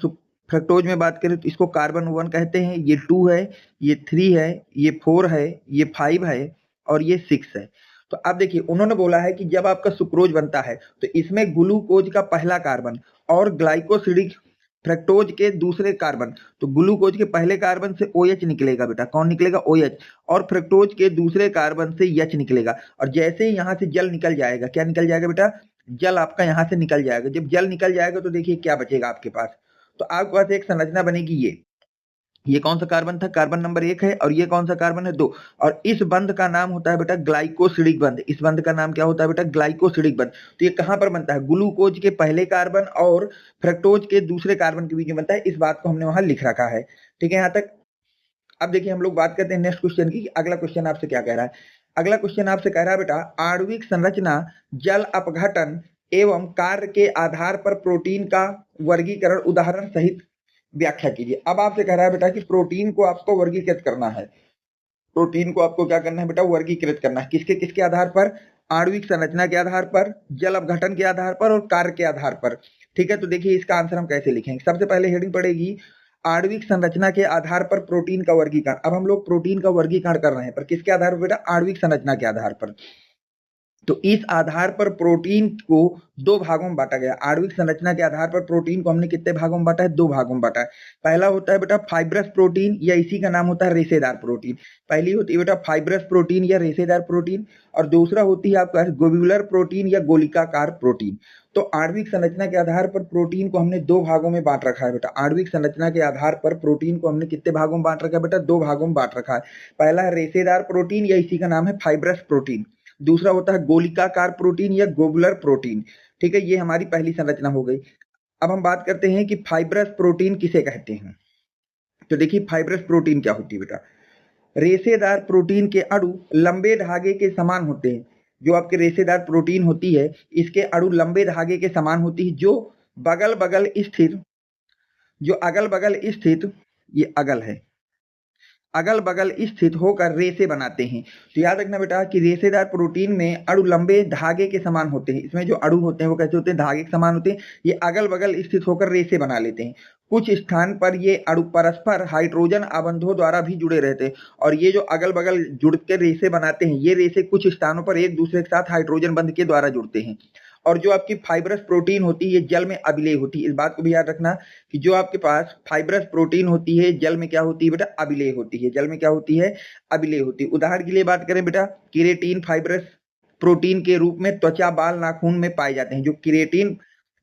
फ्रक्टोज में बात करें तो इसको कार्बन 1 कहते हैं, ये 2 है, ये 3 है, ये 4 है, ये 5 है और ये 6 है। तो अब देखिए उन्होंने बोला है कि जब आपका सुक्रोज बनता है तो इसमें ग्लूकोज का पहला कार्बन और ग्लाइकोसिडिक फ्रक्टोज के दूसरे कार्बन, तो ग्लूकोज के पहले कार्बन से OH निकलेगा बेटा। कौन निकलेगा? OH। और फ्रक्टोज के दूसरे कार्बन से H निकलेगा। और जैसे ही यहाँ से जल निकल जाएगा, क्या निकल जाएगा बेटा? जल आपका यहाँ से निकल जाएगा। जब जल निकल जाएगा तो देखिए क्या बचेगा आपके पास? तो आपके पास एक संरचना बनेगी ये कौन सा कार्बन था? कार्बन नंबर 1 है। और ये कौन सा कार्बन है? 2। और इस बंध का नाम होता है बेटा ग्लाइकोसिडिक बंध। इस बंध का नाम क्या होता है बेटा? ग्लाइकोसिडिक बंध। तो ये कहां पर बनता है? ग्लूकोज के पहले कार्बन और फ्रक्टोज के दूसरे कार्बन के बीच में बनता है। इस बात को हमने वहां लिख रखा है। ठीक है यहाँ तक। अब देखिए हम लोग बात करते हैं नेक्स्ट क्वेश्चन की। अगला क्वेश्चन आपसे क्या कह रहा है? अगला क्वेश्चन आपसे कह रहा है बेटा आणविक संरचना, जल अपघटन एवं कार्य के आधार पर प्रोटीन का वर्गीकरण उदाहरण सहित व्याख्या कीजिए। अब आपसे कह रहा है बेटा कि प्रोटीन को आपको वर्गीकृत करना है। प्रोटीन को आपको क्या करना है बेटा? वर्गीकृत करना है। किसके किसके आधार पर? आणविक संरचना के आधार पर, जल अपघटन के आधार पर और कार्य के आधार पर। ठीक है, तो देखिए इसका आंसर हम कैसे लिखेंगे। सबसे पहले हेडिंग पड़ेगी आणविक संरचना के आधार पर प्रोटीन का वर्गीकरण। अब हम लोग प्रोटीन का वर्गीकरण कर रहे हैं पर किसके आधार पर बेटा? आणविक संरचना के आधार पर। तो इस आधार पर प्रोटीन को दो भागों में बांटा गया। आणविक संरचना के आधार पर प्रोटीन को हमने कितने भागों में बांटा है? दो भागों में बांटा है। पहला होता है बेटा फाइब्रस प्रोटीन, या इसी का नाम होता है रेशेदार प्रोटीन। पहली होती है बेटा फाइब्रस प्रोटीन या रेशेदार प्रोटीन, और दूसरा होती है आपका ग्लोब्यूलर प्रोटीन या गोलिकाकार प्रोटीन। तो आणविक संरचना के आधार पर प्रोटीन को हमने दो भागों में बांट रखा है बेटा। आणविक संरचना के आधार पर प्रोटीन को हमने कितने भागों में बांट रखा है बेटा? दो भागों में बांट रखा है। पहला है रेशेदार प्रोटीन, या इसी का नाम है फाइब्रस प्रोटीन। दूसरा होता है गोलिकाकार प्रोटीन या ग्लोबुलर प्रोटीन। ठीक है, ये हमारी पहली संरचना हो गई। अब हम बात करते हैं कि फाइब्रस प्रोटीन किसे कहते हैं। तो देखिए फाइब्रस प्रोटीन क्या होती है बेटा। रेशेदार प्रोटीन के अणु लंबे धागे के समान होते हैं। जो आपके रेशेदार प्रोटीन होती है, इसके अणु लंबे धागे के समान होती है, जो अगल बगल स्थित ये अगल है, अगल बगल स्थित होकर रेशे बनाते हैं। तो याद रखना बेटा कि रेशेदार प्रोटीन में अणु लंबे धागे के समान होते हैं। इसमें जो अणु होते हैं वो कैसे होते हैं? धागे के समान होते हैं। ये अगल बगल स्थित होकर रेशे बना लेते हैं। कुछ स्थान पर ये अणु परस्पर हाइड्रोजन आबंधों द्वारा भी जुड़े रहते हैं। और ये जो अगल बगल जुड़ के रेशे बनाते हैं, ये रेशे कुछ स्थानों पर एक दूसरे के साथ हाइड्रोजन बंध के द्वारा जुड़ते हैं। और जो आपकी फाइब्रस प्रोटीन होती है, ये जल में अभिलेय होती है। इस बात को भी याद रखना कि जो आपके पास फाइब्रस प्रोटीन होती है, जल में क्या होती है बेटा? अभिलेय होती है। जल में क्या होती है? अभिलेय होती है। उदाहरण के लिए बात करें बेटा, केरेटिन फाइब्रस प्रोटीन के रूप में त्वचा, बाल, नाखून में पाए जाते हैं। जो केरेटिन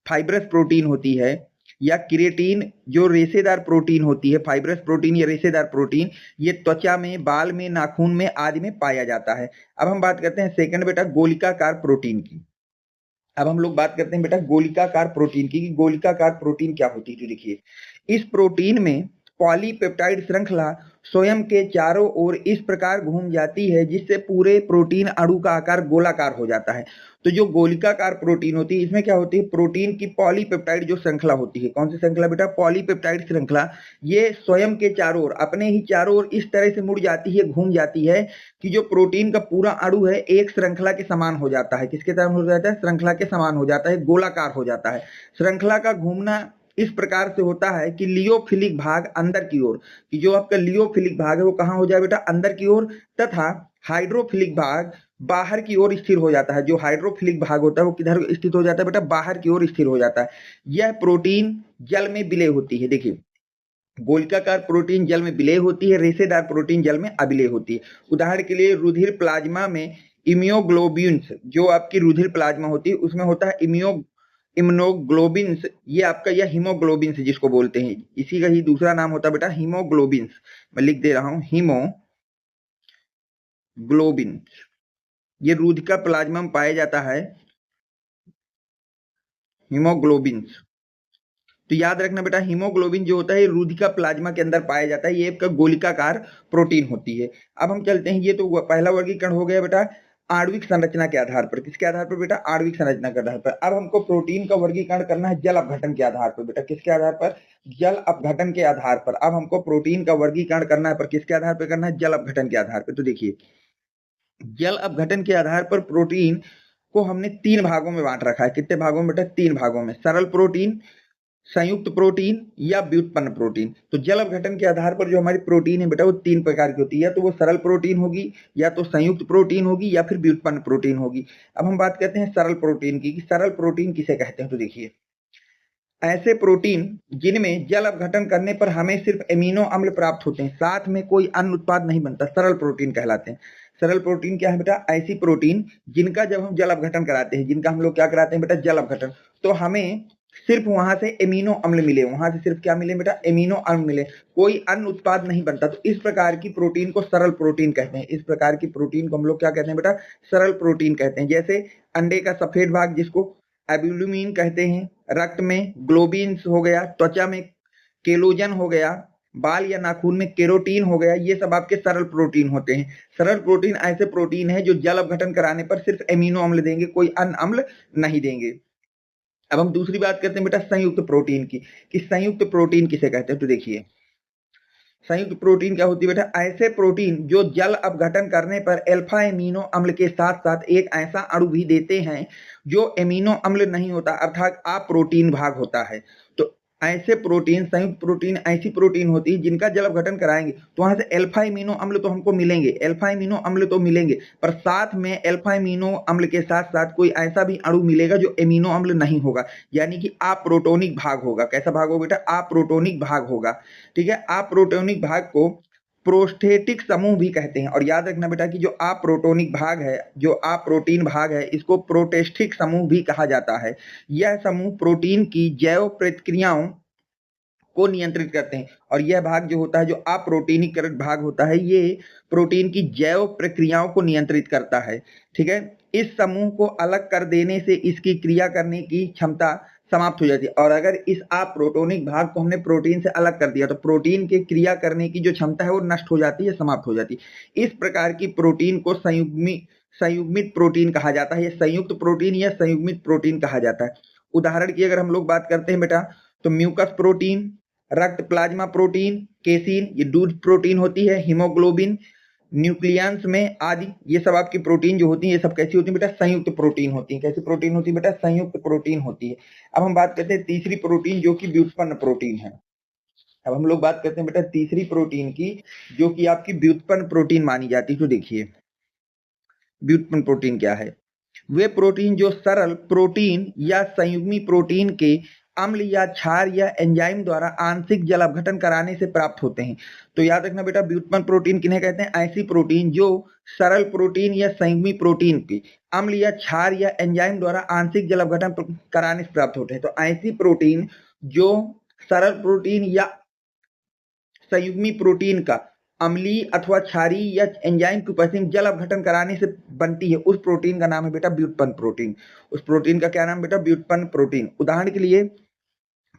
फाइब्रस प्रोटीन होती है, या केरेटिन जो रेशेदार प्रोटीन होती है, फाइब्रस प्रोटीन या रेशेदार प्रोटीन, ये त्वचा में, बाल में, नाखून में आदि में पाया जाता है। अब हम बात करते हैं सेकंड बेटा गोलिकाकार प्रोटीन की। अब हम लोग बात करते हैं बेटा गोलिकाकार प्रोटीन की, कि गोलिकाकार प्रोटीन क्या होती है। तो देखिए इस प्रोटीन में पॉलीपेप्टाइड श्रृंखला स्वयं के चारों ओर इस प्रकार घूम जाती है जिससे पूरे प्रोटीन अणु का आकार गोलाकार हो जाता है। तो जो गोलिकाकार प्रोटीन होती है, इसमें क्या होती है? प्रोटीन की पॉलीपेप्टाइड जो श्रृंखला होती है। कौन सी श्रृंखला बेटा? पॉलीपेप्टाइड श्रृंखला। ये स्वयं के चारों ओर, अपने ही चारों ओर इस तरह से मुड़ जाती है, घूम जाती है, कि जो प्रोटीन का पूरा अणु है एक श्रृंखला के समान हो जाता है। किसके समान हो जाता है? श्रृंखला के समान हो जाता है, गोलाकार हो जाता है। श्रृंखला का घूमना इस प्रकार से होता है कि लियोफिलिक भाग अंदर की ओर, कि जो आपका लियोफिलिक भाग है वो कहां हो जाए बेटा? अंदर की ओर, तथा हाइड्रोफिलिक भाग बाहर की ओर स्थिर हो जाता है। जो हाइड्रोफिलिक भाग होता है वो किधर स्थित हो जाता है बेटा? बाहर की ओर स्थिर हो जाता है। यह प्रोटीन जल में विलय होती है। देखिए गोलिकाकार प्रोटीन जल में विलय होती है, रेशेदार प्रोटीन जल में अविलय होती है। उदाहरण के लिए रुधिर प्लाज्मा में इम्यूनोग्लोबिन्स, जो आपकी रुधिर प्लाज्मा होती है उसमें होता है इम्यूनोग्लोबिन्स, ये आपका यह हीमोग्लोबिन्स जिसको बोलते हैं, इसी का ही दूसरा नाम होता है बेटा हीमोग्लोबिन्स। मैं लिख दे रहा हूं हीमोग्लोबिन्स। ये रुधिर प्लाज्मा में पाया जाता है हीमोग्लोबिन्स। तो याद रखना बेटा हीमोग्लोबिन जो होता है रुधिर प्लाज्मा के अंदर पाया जाता है। ये एक गोलिकाकार प्रोटीन होती है। अब हम चलते हैं, ये तो पहला वर्गीकरण हो गया बेटा आणविक संरचना के आधार पर। किसके आधार पर बेटा? आणविक संरचना के आधार पर। अब हमको प्रोटीन का वर्गीकरण करना है जल अपघटन के आधार पर बेटा। किसके आधार पर? जल अपघटन के आधार पर। अब हमको प्रोटीन का वर्गीकरण करना है, पर किसके आधार पर करना है? जल अपघटन के आधार पर। तो देखिए जल अपघटन के आधार पर प्रोटीन को हमने तीन भागों में बांट रखा है। कितने भागों में बेटा? तीन भागों में। सरल प्रोटीन, संयुक्त प्रोटीन या व्युत्पन्न प्रोटीन। तो जल अपघटन के आधार पर जो हमारी प्रोटीन है बेटा वो तीन प्रकार की होती है, या तो वो सरल प्रोटीन होगी, या तो संयुक्त प्रोटीन होगी, या फिर व्युत्पन्न प्रोटीन होगी। अब हम बात करते हैं सरल प्रोटीन की, कि सरल प्रोटीन किसे कहते हैं। तो देखिए ऐसे प्रोटीन जिनमें जल अपघटन करने पर हमें सिर्फ एमिनो अम्ल प्राप्त होते हैं, साथ में कोई अन्य उत्पाद नहीं बनता, सरल प्रोटीन कहलाते हैं। सरल प्रोटीन क्या है बेटा? ऐसी प्रोटीन जिनका जब हम जल अपघटन कराते हैं, जिनका हम लोग क्या कराते हैं बेटा? जल अपघटन, तो हमें सिर्फ वहां से एमिनो अम्ल मिले, वहां से सिर्फ क्या मिले बेटा? एमिनो अम्ल मिले, कोई अन्य उत्पाद नहीं बनता। तो इस प्रकार की प्रोटीन को सरल प्रोटीन कहते हैं। इस प्रकार की प्रोटीन को हम लोग क्या कहते हैं बेटा? सरल प्रोटीन कहते हैं। जैसे अंडे का सफेद भाग जिसको एब्यूलिन कहते हैं, रक्त में ग्लोबिन्स हो गया, त्वचा में केलोजन हो गया, बाल या नाखून में केरोटीन हो गया, ये सब आपके सरल प्रोटीन होते हैं। सरल प्रोटीन ऐसे प्रोटीन है जो जल अपघटन कराने पर सिर्फ एमिनो अम्ल देंगे, कोई अन्य अम्ल नहीं देंगे। अब हम दूसरी बात करते हैं बेटा संयुक्त प्रोटीन की, कि संयुक्त प्रोटीन किसे कहते हैं। तो देखिए संयुक्त प्रोटीन क्या होती है बेटा? ऐसे प्रोटीन जो जल अपघटन करने पर अल्फा एमिनो अम्ल के साथ साथ एक ऐसा अणु भी देते हैं जो एमिनो अम्ल नहीं होता, अर्थात अप्रोटीन भाग होता है। तो ऐसे प्रोटीन, संयुक्त प्रोटीन ऐसी प्रोटीन होती है जिनका जल अपघटन कराएंगे तो वहां से अल्फा एमिनो अम्ल तो हमको मिलेंगे, अल्फा एमिनो अम्ल तो मिलेंगे, पर साथ में अल्फा एमिनो अम्ल के साथ साथ कोई ऐसा भी अणु मिलेगा जो एमिनो अम्ल नहीं होगा, यानी कि अप्रोटोनिक भाग होगा। कैसा भाग होगा बेटा? अप्रोटोनिक भाग होगा। ठीक है, अप्रोटोनिक भाग को प्रोस्थेटिक समूह भी कहते हैं। और याद रखना बेटा कि जो अप्रोटोनिक भाग है, जो अप्रोटीन भाग है, इसको प्रोटेस्टिक समूह भी कहा जाता है। यह समूह प्रोटीन की जैव प्रतिक्रियाओं को नियंत्रित करते हैं। और यह भाग जो होता है, जो अप्रोटीनीकृत भाग होता है, ये प्रोटीन की जैव प्रक्रियाओं को नियंत्रित करता है। ठीक है, इस समूह को अलग कर देने से इसकी क्रिया करने की क्षमता समाप्त हो जाती है। और अगर इस अप्रोटोनिक भाग को हमने प्रोटीन से अलग कर दिया तो प्रोटीन के क्रिया करने की जो क्षमता है वो नष्ट हो जाती है, समाप्त हो जाती है। इस प्रकार की प्रोटीन को संयुग्मित प्रोटीन कहा जाता है, या संयुक्त प्रोटीन या संयुग्मित प्रोटीन कहा जाता है। उदाहरण की अगर हम लोग बात करते हैं बेटा, तो म्यूकस प्रोटीन, रक्त प्लाज्मा प्रोटीन, केसिन, ये दूध प्रोटीन होती है, हीमोग्लोबिन, न्यूक्लियंस में आदि, ये सब आपकी प्रोटीन जो होती है, ये सब कैसी होती है बेटा? संयुक्त प्रोटीन होती है। कैसी प्रोटीन होती है बेटा? संयुक्त प्रोटीन होती है। अब हम बात करते हैं तीसरी प्रोटीन जो कि व्युत्पन्न प्रोटीन है। अब हम लोग बात करते हैं बेटा तीसरी प्रोटीन की, जो कि आपकी व्युत्पन्न प्रोटीन मानी जाती है। तो देखिए व्युत्पन्न प्रोटीन क्या है? वे प्रोटीन जो सरल प्रोटीन या संयुग्मी प्रोटीन के अम्ल या क्षार या एंजाइम द्वारा आंशिक जल अपघटन कराने से प्राप्त होते हैं। तो याद रखना बेटा, व्युत्पन्न प्रोटीन किन्हें कहते हैं? ऐसी प्रोटीन जो सरल प्रोटीन या संयुग्मी प्रोटीन के अम्ल या क्षार या एंजाइम द्वारा आंशिक जल अपघटन कराने से प्राप्त होते हैं। तो ऐसी प्रोटीन जो सरल प्रोटीन या संयुग्मी प्रोटीन का अम्लीय अथवा क्षारीय या एंजाइम की उपस्थिति में जल अपघटन कराने से बनती है, उस प्रोटीन का नाम है बेटा व्युत्पन्न प्रोटीन। उस प्रोटीन का क्या नाम बेटा? व्युत्पन्न प्रोटीन। उदाहरण के लिए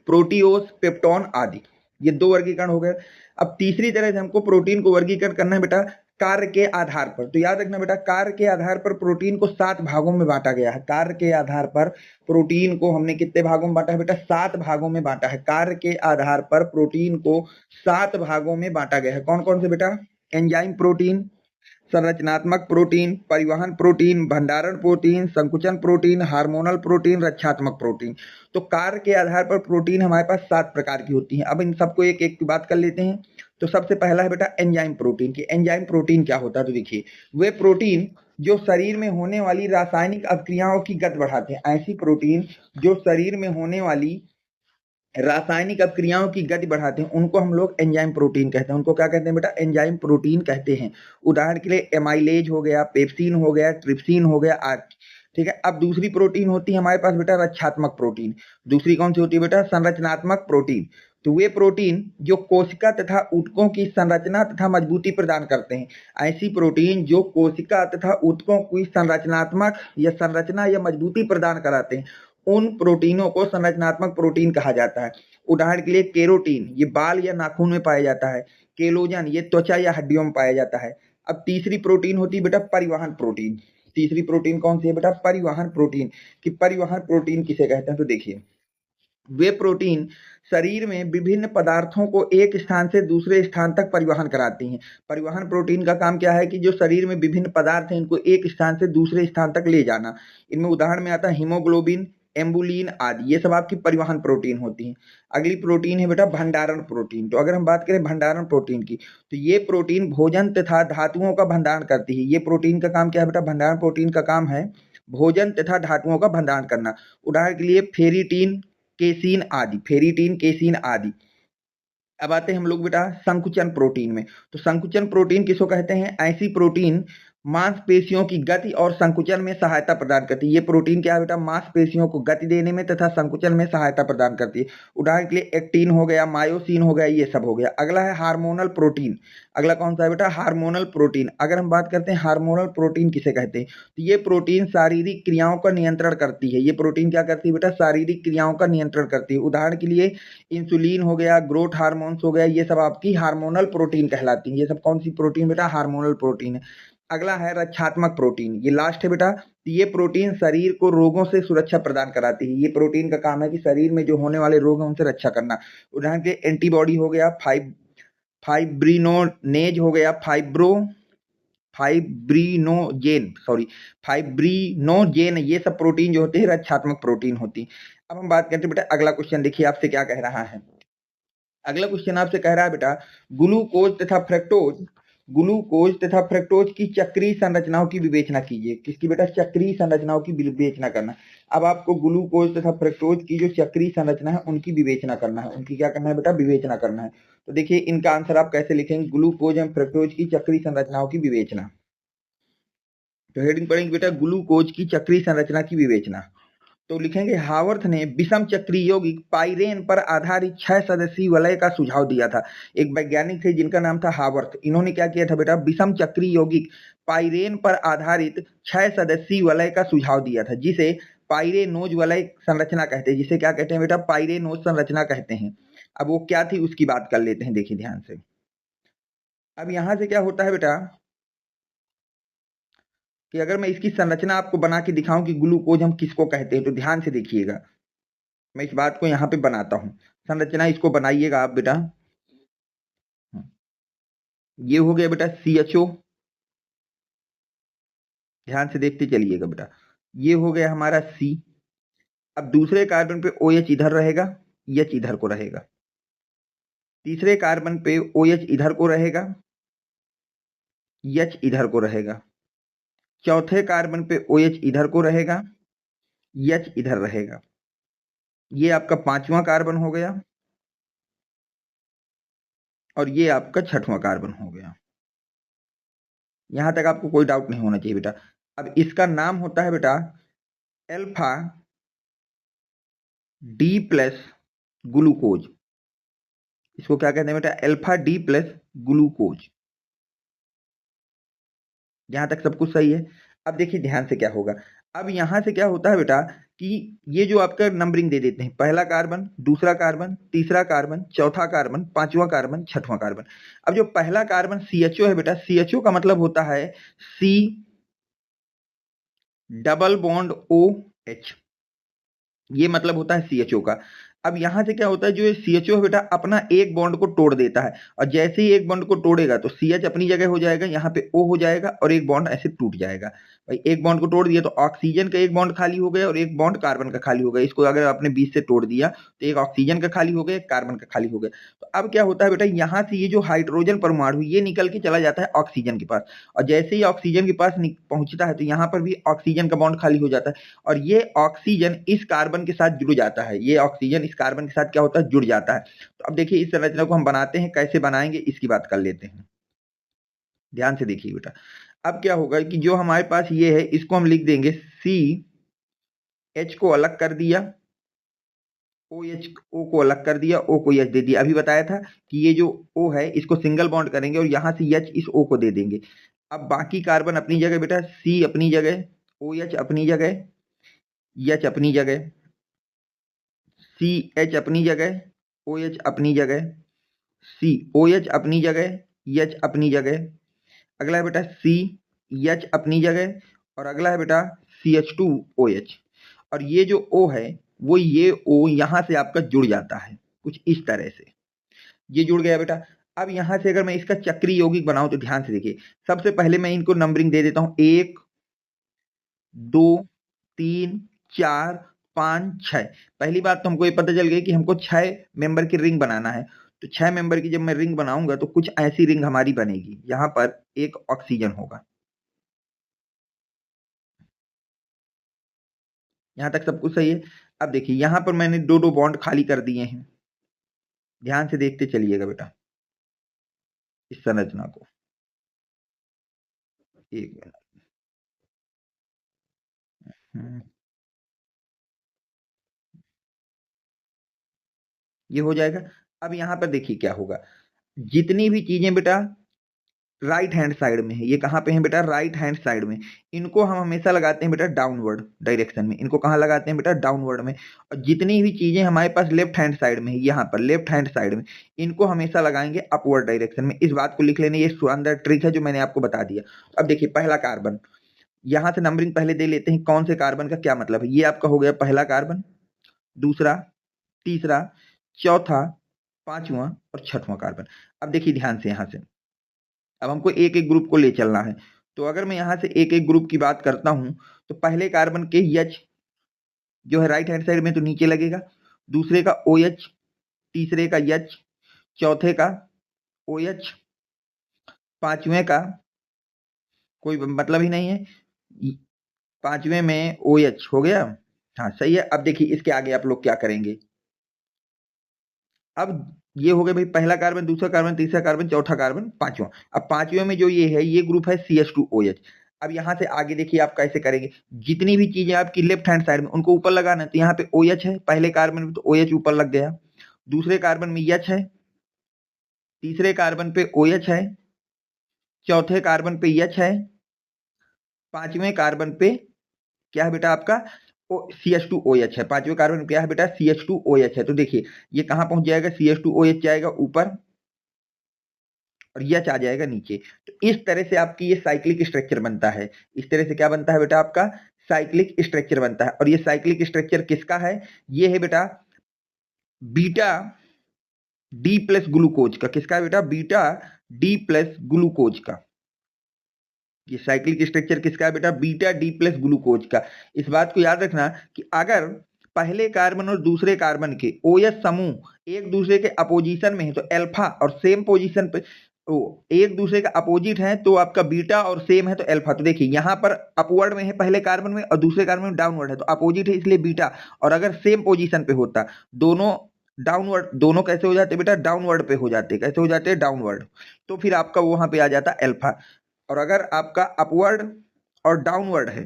प्रोटीओस, पेप्टोन आदि, ये दो वर्गीकरण हो गए। अब तीसरी तरह से हमको प्रोटीन को वर्गीकरण करना है बेटा कार्य के आधार पर। तो याद रखना बेटा, कार्य के आधार पर प्रोटीन को 7 भागों में बांटा गया है। कार्य के आधार पर प्रोटीन को हमने कितने भागों में बांटा है बेटा? 7 भागों में बांटा है। कार्य के आधार पर प्रोटीन को 7 भागों में बांटा गया है। कौन कौन से बेटा? एंजाइम प्रोटीन, संरचनात्मक प्रोटीन, परिवहन प्रोटीन, भंडारण प्रोटीन, संकुचन प्रोटीन, हार्मोनल प्रोटीन, रक्षात्मक प्रोटीन। तो कार्य के आधार पर प्रोटीन हमारे पास 7 प्रकार की होती हैं। अब इन सबको एक एक की बात कर लेते हैं। तो सबसे पहला है बेटा एंजाइम प्रोटीन की। एंजाइम प्रोटीन क्या होता है? तो देखिए, वे प्रोटीन जो शरीर में होने वाली रासायनिक अभिक्रियाओं की गति बढ़ाते हैं। ऐसी प्रोटीन जो शरीर में होने वाली रासायनिक अभिक्रियाओं की गति बढ़ाते हैं, उनको हम लोग एंजाइम प्रोटीन कहते हैं। उनको क्या कहते हैं बेटा? एंजाइम प्रोटीन कहते हैं। उदाहरण के लिए एमाइलेज हो गया, पेप्सिन हो गया, ट्रिप्सिन हो गया आदि। ठीक है, अब दूसरी प्रोटीन होती है हमारे पास बेटा रक्षात्मक प्रोटीन। दूसरी कौन सी होती है बेटा? संरचनात्मक प्रोटीन। तो वे प्रोटीन जो कोशिका तथा ऊतकों की संरचना तथा मजबूती प्रदान करते हैं। ऐसी प्रोटीन जो कोशिका तथा ऊतकों की संरचनात्मक या संरचना या मजबूती प्रदान कराते हैं, उन प्रोटीनों को संरचनात्मक प्रोटीन कहा जाता है। उदाहरण के लिए केरोटीन, ये बाल या नाखून में पाया जाता है। केलोजन, ये त्वचा या हड्डियों में पाया जाता है। अब तीसरी प्रोटीन होती है बेटा परिवहन प्रोटीन। तीसरी प्रोटीन कौन सी है बेटा? परिवहन प्रोटीन। कि परिवहन प्रोटीन किसे कहते हैं? तो देखिए, वे प्रोटीन शरीर में विभिन्न पदार्थों को एक स्थान से दूसरे स्थान तक परिवहन कराती हैं। परिवहन प्रोटीन का काम क्या है कि जो शरीर में विभिन्न पदार्थ हैं, इनको एक स्थान से दूसरे स्थान तक ले जाना। इनमें उदाहरण में आता है हीमोग्लोबिन, एम्बुलिन आदि, ये सब आपकी परिवहन प्रोटीन होती हैं। अगली प्रोटीन है बेटा भंडारण प्रोटीन। तो अगर हम बात करें भंडारण प्रोटीन की, तो ये प्रोटीन भोजन तथा धातुओं का भंडारण करती है। ये प्रोटीन का काम क्या है बेटा? भंडारण प्रोटीन का काम है भोजन तथा धातुओं का भंडारण करना। उदाहरण के लिए फेरिटीन, केसीन आदि, फेरिटीन, केसीन आदि। अब आते हैं हम लोग बेटा संकुचन प्रोटीन में। तो संकुचन प्रोटीन किसको कहते हैं? ऐसी प्रोटीन मांसपेशियों की गति और संकुचन में सहायता प्रदान करती है। ये प्रोटीन क्या है बेटा? मांसपेशियों को गति देने में तथा संकुचन में सहायता प्रदान करती है। उदाहरण के लिए एक्टिन हो गया, मायोसिन हो गया, ये सब हो गया। अगला है हार्मोनल प्रोटीन। अगला कौन सा है बेटा? Hormonal protein. अगर हम बात करते हैं हार्मोनल प्रोटीन किसे कहते हैं, तो ये प्रोटीन शारीरिक क्रियाओं का नियंत्रण करती है। ये प्रोटीन क्या करती है बेटा? शारीरिक क्रियाओं का नियंत्रण करती है। उदाहरण के लिए इंसुलिन हो गया, ग्रोथ हार्मोन्स हो गया, ये सब आपकी हार्मोनल प्रोटीन कहलाती है। ये सब कौन सी प्रोटीन बेटा? हार्मोनल प्रोटीन है। अगला है रक्षात्मक प्रोटीन, ये लास्ट है बेटा। ये प्रोटीन शरीर को रोगों से सुरक्षा प्रदान कराती है। ये प्रोटीन का काम है कि शरीर में जो होने वाले रोग हैं उनसे रक्षा करना। उदाहरण के एंटीबॉडी हो गया, फाइब्रिनोनेज हो गया, फाइब्रिनोजेन, ये सब प्रोटीन जो होते हैं रक्षात्मक प्रोटीन होती है। अब हम बात करते हैं बेटा अगला क्वेश्चन, देखिए आपसे क्या कह रहा है। अगला क्वेश्चन आपसे कह रहा है बेटा ग्लूकोज तथा फ्रक्टोज की चक्रीय संरचनाओं की विवेचना कीजिए। किसकी बेटा? चक्रीय संरचनाओं की विवेचना करना। अब आपको ग्लूकोज तथा फ्रक्टोज की जो चक्रीय संरचना है उनकी विवेचना करना है। उनकी क्या करना है बेटा? विवेचना करना है। तो देखिए इनका आंसर आप कैसे लिखेंगे? ग्लूकोज एवं फ्रक्टोज की चक्रीय संरचनाओं की विवेचना। तो हेडिंग पढ़ेंगे बेटा ग्लूकोज की चक्रीय संरचना की विवेचना। तो लिखेंगे हावर्थ ने विषम चक्रीय यौगिक पाइरेन पर आधारित 6 सदस्यीय वलय का सुझाव दिया था। एक वैज्ञानिक थे जिनका नाम था हावर्थ। इन्होंने क्या किया था बेटा? विषम चक्रीय यौगिक पाइरेन पर आधारित 6 सदस्यीय वलय का सुझाव दिया था, जिसे पाइरेनोज वलय संरचना कहते हैं। जिसे क्या कहते हैं बेटा? पाइरेनोज संरचना कहते हैं। अब वो क्या थी उसकी बात कर लेते हैं, देखिए ध्यान से। अब यहां से क्या होता है बेटा कि अगर मैं इसकी संरचना आपको बना के दिखाऊं कि ग्लूकोज हम किसको कहते हैं, तो ध्यान से देखिएगा। मैं इस बात को यहां पे बनाता हूं, संरचना इसको बनाइएगा आप बेटा। ये हो गया बेटा CHO, ध्यान से देखते चलिएगा बेटा। ये हो गया हमारा C। अब दूसरे कार्बन पे OH इधर रहेगा, H इधर को रहेगा। तीसरे कार्बन पे OH इधर को रहेगा, H इधर को रहेगा। चौथे कार्बन पे OH इधर को रहेगा, H इधर रहेगा। ये आपका 5वां कार्बन हो गया और ये आपका 6वां कार्बन हो गया। यहां तक आपको कोई डाउट नहीं होना चाहिए बेटा। अब इसका नाम होता है बेटा अल्फा डी प्लस ग्लूकोज। इसको क्या कहते हैं बेटा? Alpha D plus glucose. यहां तक सब कुछ सही है। अब देखिए ध्यान से क्या होगा। अब यहां से क्या होता है बेटा कि ये जो आपका नंबरिंग दे देते हैं, पहला कार्बन, दूसरा कार्बन, तीसरा कार्बन, चौथा कार्बन, 5वां कार्बन, 6वां कार्बन। अब जो पहला कार्बन CHO है बेटा, CHO का मतलब होता है C डबल बॉन्ड OH। ये मतलब होता है CHO का। अब यहां से क्या होता है, जो ये CHO है बेटा अपना एक बॉन्ड को तोड़ देता है, और जैसे ही एक बॉन्ड को तोड़ेगा तो CH अपनी जगह हो जाएगा, यहाँ पे O हो जाएगा और एक बॉन्ड ऐसे टूट जाएगा। भाई एक बॉन्ड को तोड़ दिया तो ऑक्सीजन का एक बॉन्ड खाली हो गया और एक बॉन्ड कार्बन का खाली हो गया। इसको अगर आपने बीच से तोड़ दिया तो एक ऑक्सीजन का खाली हो गया, एक कार्बन का खाली हो गया। तो अब क्या होता है बेटा, यहाँ से ये जो हाइड्रोजन परमाणु ये निकल के चला जाता है ऑक्सीजन के पास, और जैसे ही ऑक्सीजन के पास पहुंचता है तो यहाँ पर भी ऑक्सीजन का बॉन्ड खाली हो जाता है, और ये ऑक्सीजन इस कार्बन के साथ जुड़ जाता है। ये ऑक्सीजन इस कार्बन के साथ क्या होता है? जुड़ जाता है। तो अब देखिए इस संरचना को हम बनाते हैं, कैसे बनाएंगे इसकी बात कर लेते हैं। ध्यान से देखिए बेटा। अब क्या होगा कि जो हमारे पास ये है इसको हम लिख देंगे CH को अलग कर दिया, OH O को अलग कर दिया, O को H दे दिया। अभी बताया था कि ये जो O है इसको सिंगल बॉन्ड करेंगे और यहां से H इस O को दे देंगे। अब बाकी कार्बन अपनी जगह बेटा, C अपनी जगह, OH अपनी जगह, H अपनी जगह, CH अपनी जगह, OH अपनी जगह, OH अपनी जगह, H अपनी जगह। अगला है बेटा CH अपनी जगह, और अगला है बेटा CH2OH। और ये जो O है वो ये O यहां से आपका जुड़ जाता है कुछ इस तरह से। ये जुड़ गया बेटा। अब यहां से अगर मैं इसका चक्रीय यौगिक बनाऊं तो ध्यान से देखिए। सबसे पहले मैं इनको नंबरिंग दे देता हूं, 1 2 3 4 5 6। पहली बात तो हमको ये पता चल गई कि हमको 6 मेंबर की रिंग बनाना है। तो 6 मेंबर की जब मैं रिंग बनाऊंगा तो कुछ ऐसी रिंग हमारी बनेगी। यहां पर एक ऑक्सीजन होगा। यहां तक सब कुछ सही है। अब देखिए यहां पर मैंने दो दो बॉन्ड खाली कर दिए हैं। ध्यान से देखते चलिएगा बेटा इस संरचना को। एक मिनट। हम्म, ये हो जाएगा। अब यहां पर देखिए क्या होगा, जितनी भी चीजें बेटा राइट हैंड साइड में है, ये कहां पे है बेटा? राइट हैंड साइड में। इनको हम हमेशा लगाते हैं बेटा डाउनवर्ड डायरेक्शन में। इनको कहां लगाते हैं बेटा? डाउनवर्ड में। और जितनी भी चीजें हमारे पास लेफ्ट हैंड साइड में है, यहाँ पर लेफ्ट हैंड साइड में, इनको हमेशा लगाएंगे अपवर्ड डायरेक्शन में। इस बात को लिख लेने, ये शानदार ट्रिक है जो मैंने आपको बता दिया। अब देखिए पहला कार्बन, यहां से नंबरिंग पहले दे लेते हैं कौन से कार्बन का क्या मतलब है। ये आपका हो गया पहला कार्बन, दूसरा, तीसरा, चौथा, 5वां और 6वां कार्बन। अब देखिए ध्यान से, यहां से अब हमको एक एक ग्रुप को ले चलना है। तो अगर मैं यहाँ से एक एक ग्रुप की बात करता हूं तो पहले कार्बन के H जो है राइट हैंड साइड में तो नीचे लगेगा, दूसरे का OH, तीसरे का H, चौथे का OH, पांचवें का कोई मतलब ही नहीं है, पांचवें में OH हो गया। हाँ सही है। अब देखिए इसके आगे आप लोग क्या करेंगे। अब ये हो गया भाई पहला कार्बन, दूसरा कार्बन, तीसरा कार्बन, चौथा कार्बन, पांचवा। अब पांचवें में जो ये है ये ग्रुप है CH2OH। अब यहां से आगे देखिए आप कैसे करेंगे। जितनी भी चीजें आपकी लेफ्ट हैंड साइड में उनको ऊपर लगाना है। तो यहाँ पे OH है, पहले कार्बन में तो OH ऊपर लग गया, दूसरे कार्बन में H है, तीसरे कार्बन पे OH है, चौथे कार्बन पे H है, पांचवें कार्बन पे क्या है बेटा आपका CH2OH है। पांचवें कार्बन पे क्या है बेटा CH2OH है। तो देखिए ये कहां पहुंच जाएगा, CH2OH जाएगा ऊपर और H आ जाएगा नीचे। तो इस तरह से आपकी ये साइक्लिक स्ट्रक्चर बनता है। इस तरह से क्या बनता है बेटा आपका साइक्लिक स्ट्रक्चर बनता है। और ये साइक्लिक स्ट्रक्चर किसका है, ये है बेटा बीटा डी प्लस ग्लूकोज का। किसका है बेटा, बीटा डी प्लस ग्लूकोज का। ये साइक्लिक स्ट्रक्चर किसका है बेटा, बीटा डी प्लस ग्लूकोज का। इस बात को याद रखना कि अगर पहले कार्बन और दूसरे कार्बन के OH समूह एक दूसरे के अपोजिशन में है तो अल्फा, और सेम पोजीशन पे एक दूसरे का अपोजिट है तो आपका बीटा, और सेम है तो अल्फा। तो देखिए यहाँ पर अपवर्ड में है पहले कार्बन में और दूसरे कार्बन में डाउनवर्ड है, तो अपोजिट है इसलिए बीटा। और अगर सेम पोजीशन पे होता दोनों डाउनवर्ड, दोनों कैसे हो जाते बेटा डाउनवर्ड पे हो जाते। कैसे हो जाते डाउनवर्ड, तो फिर आपका वहां पे आ जाता अल्फा। और अगर आपका अपवर्ड और डाउनवर्ड है,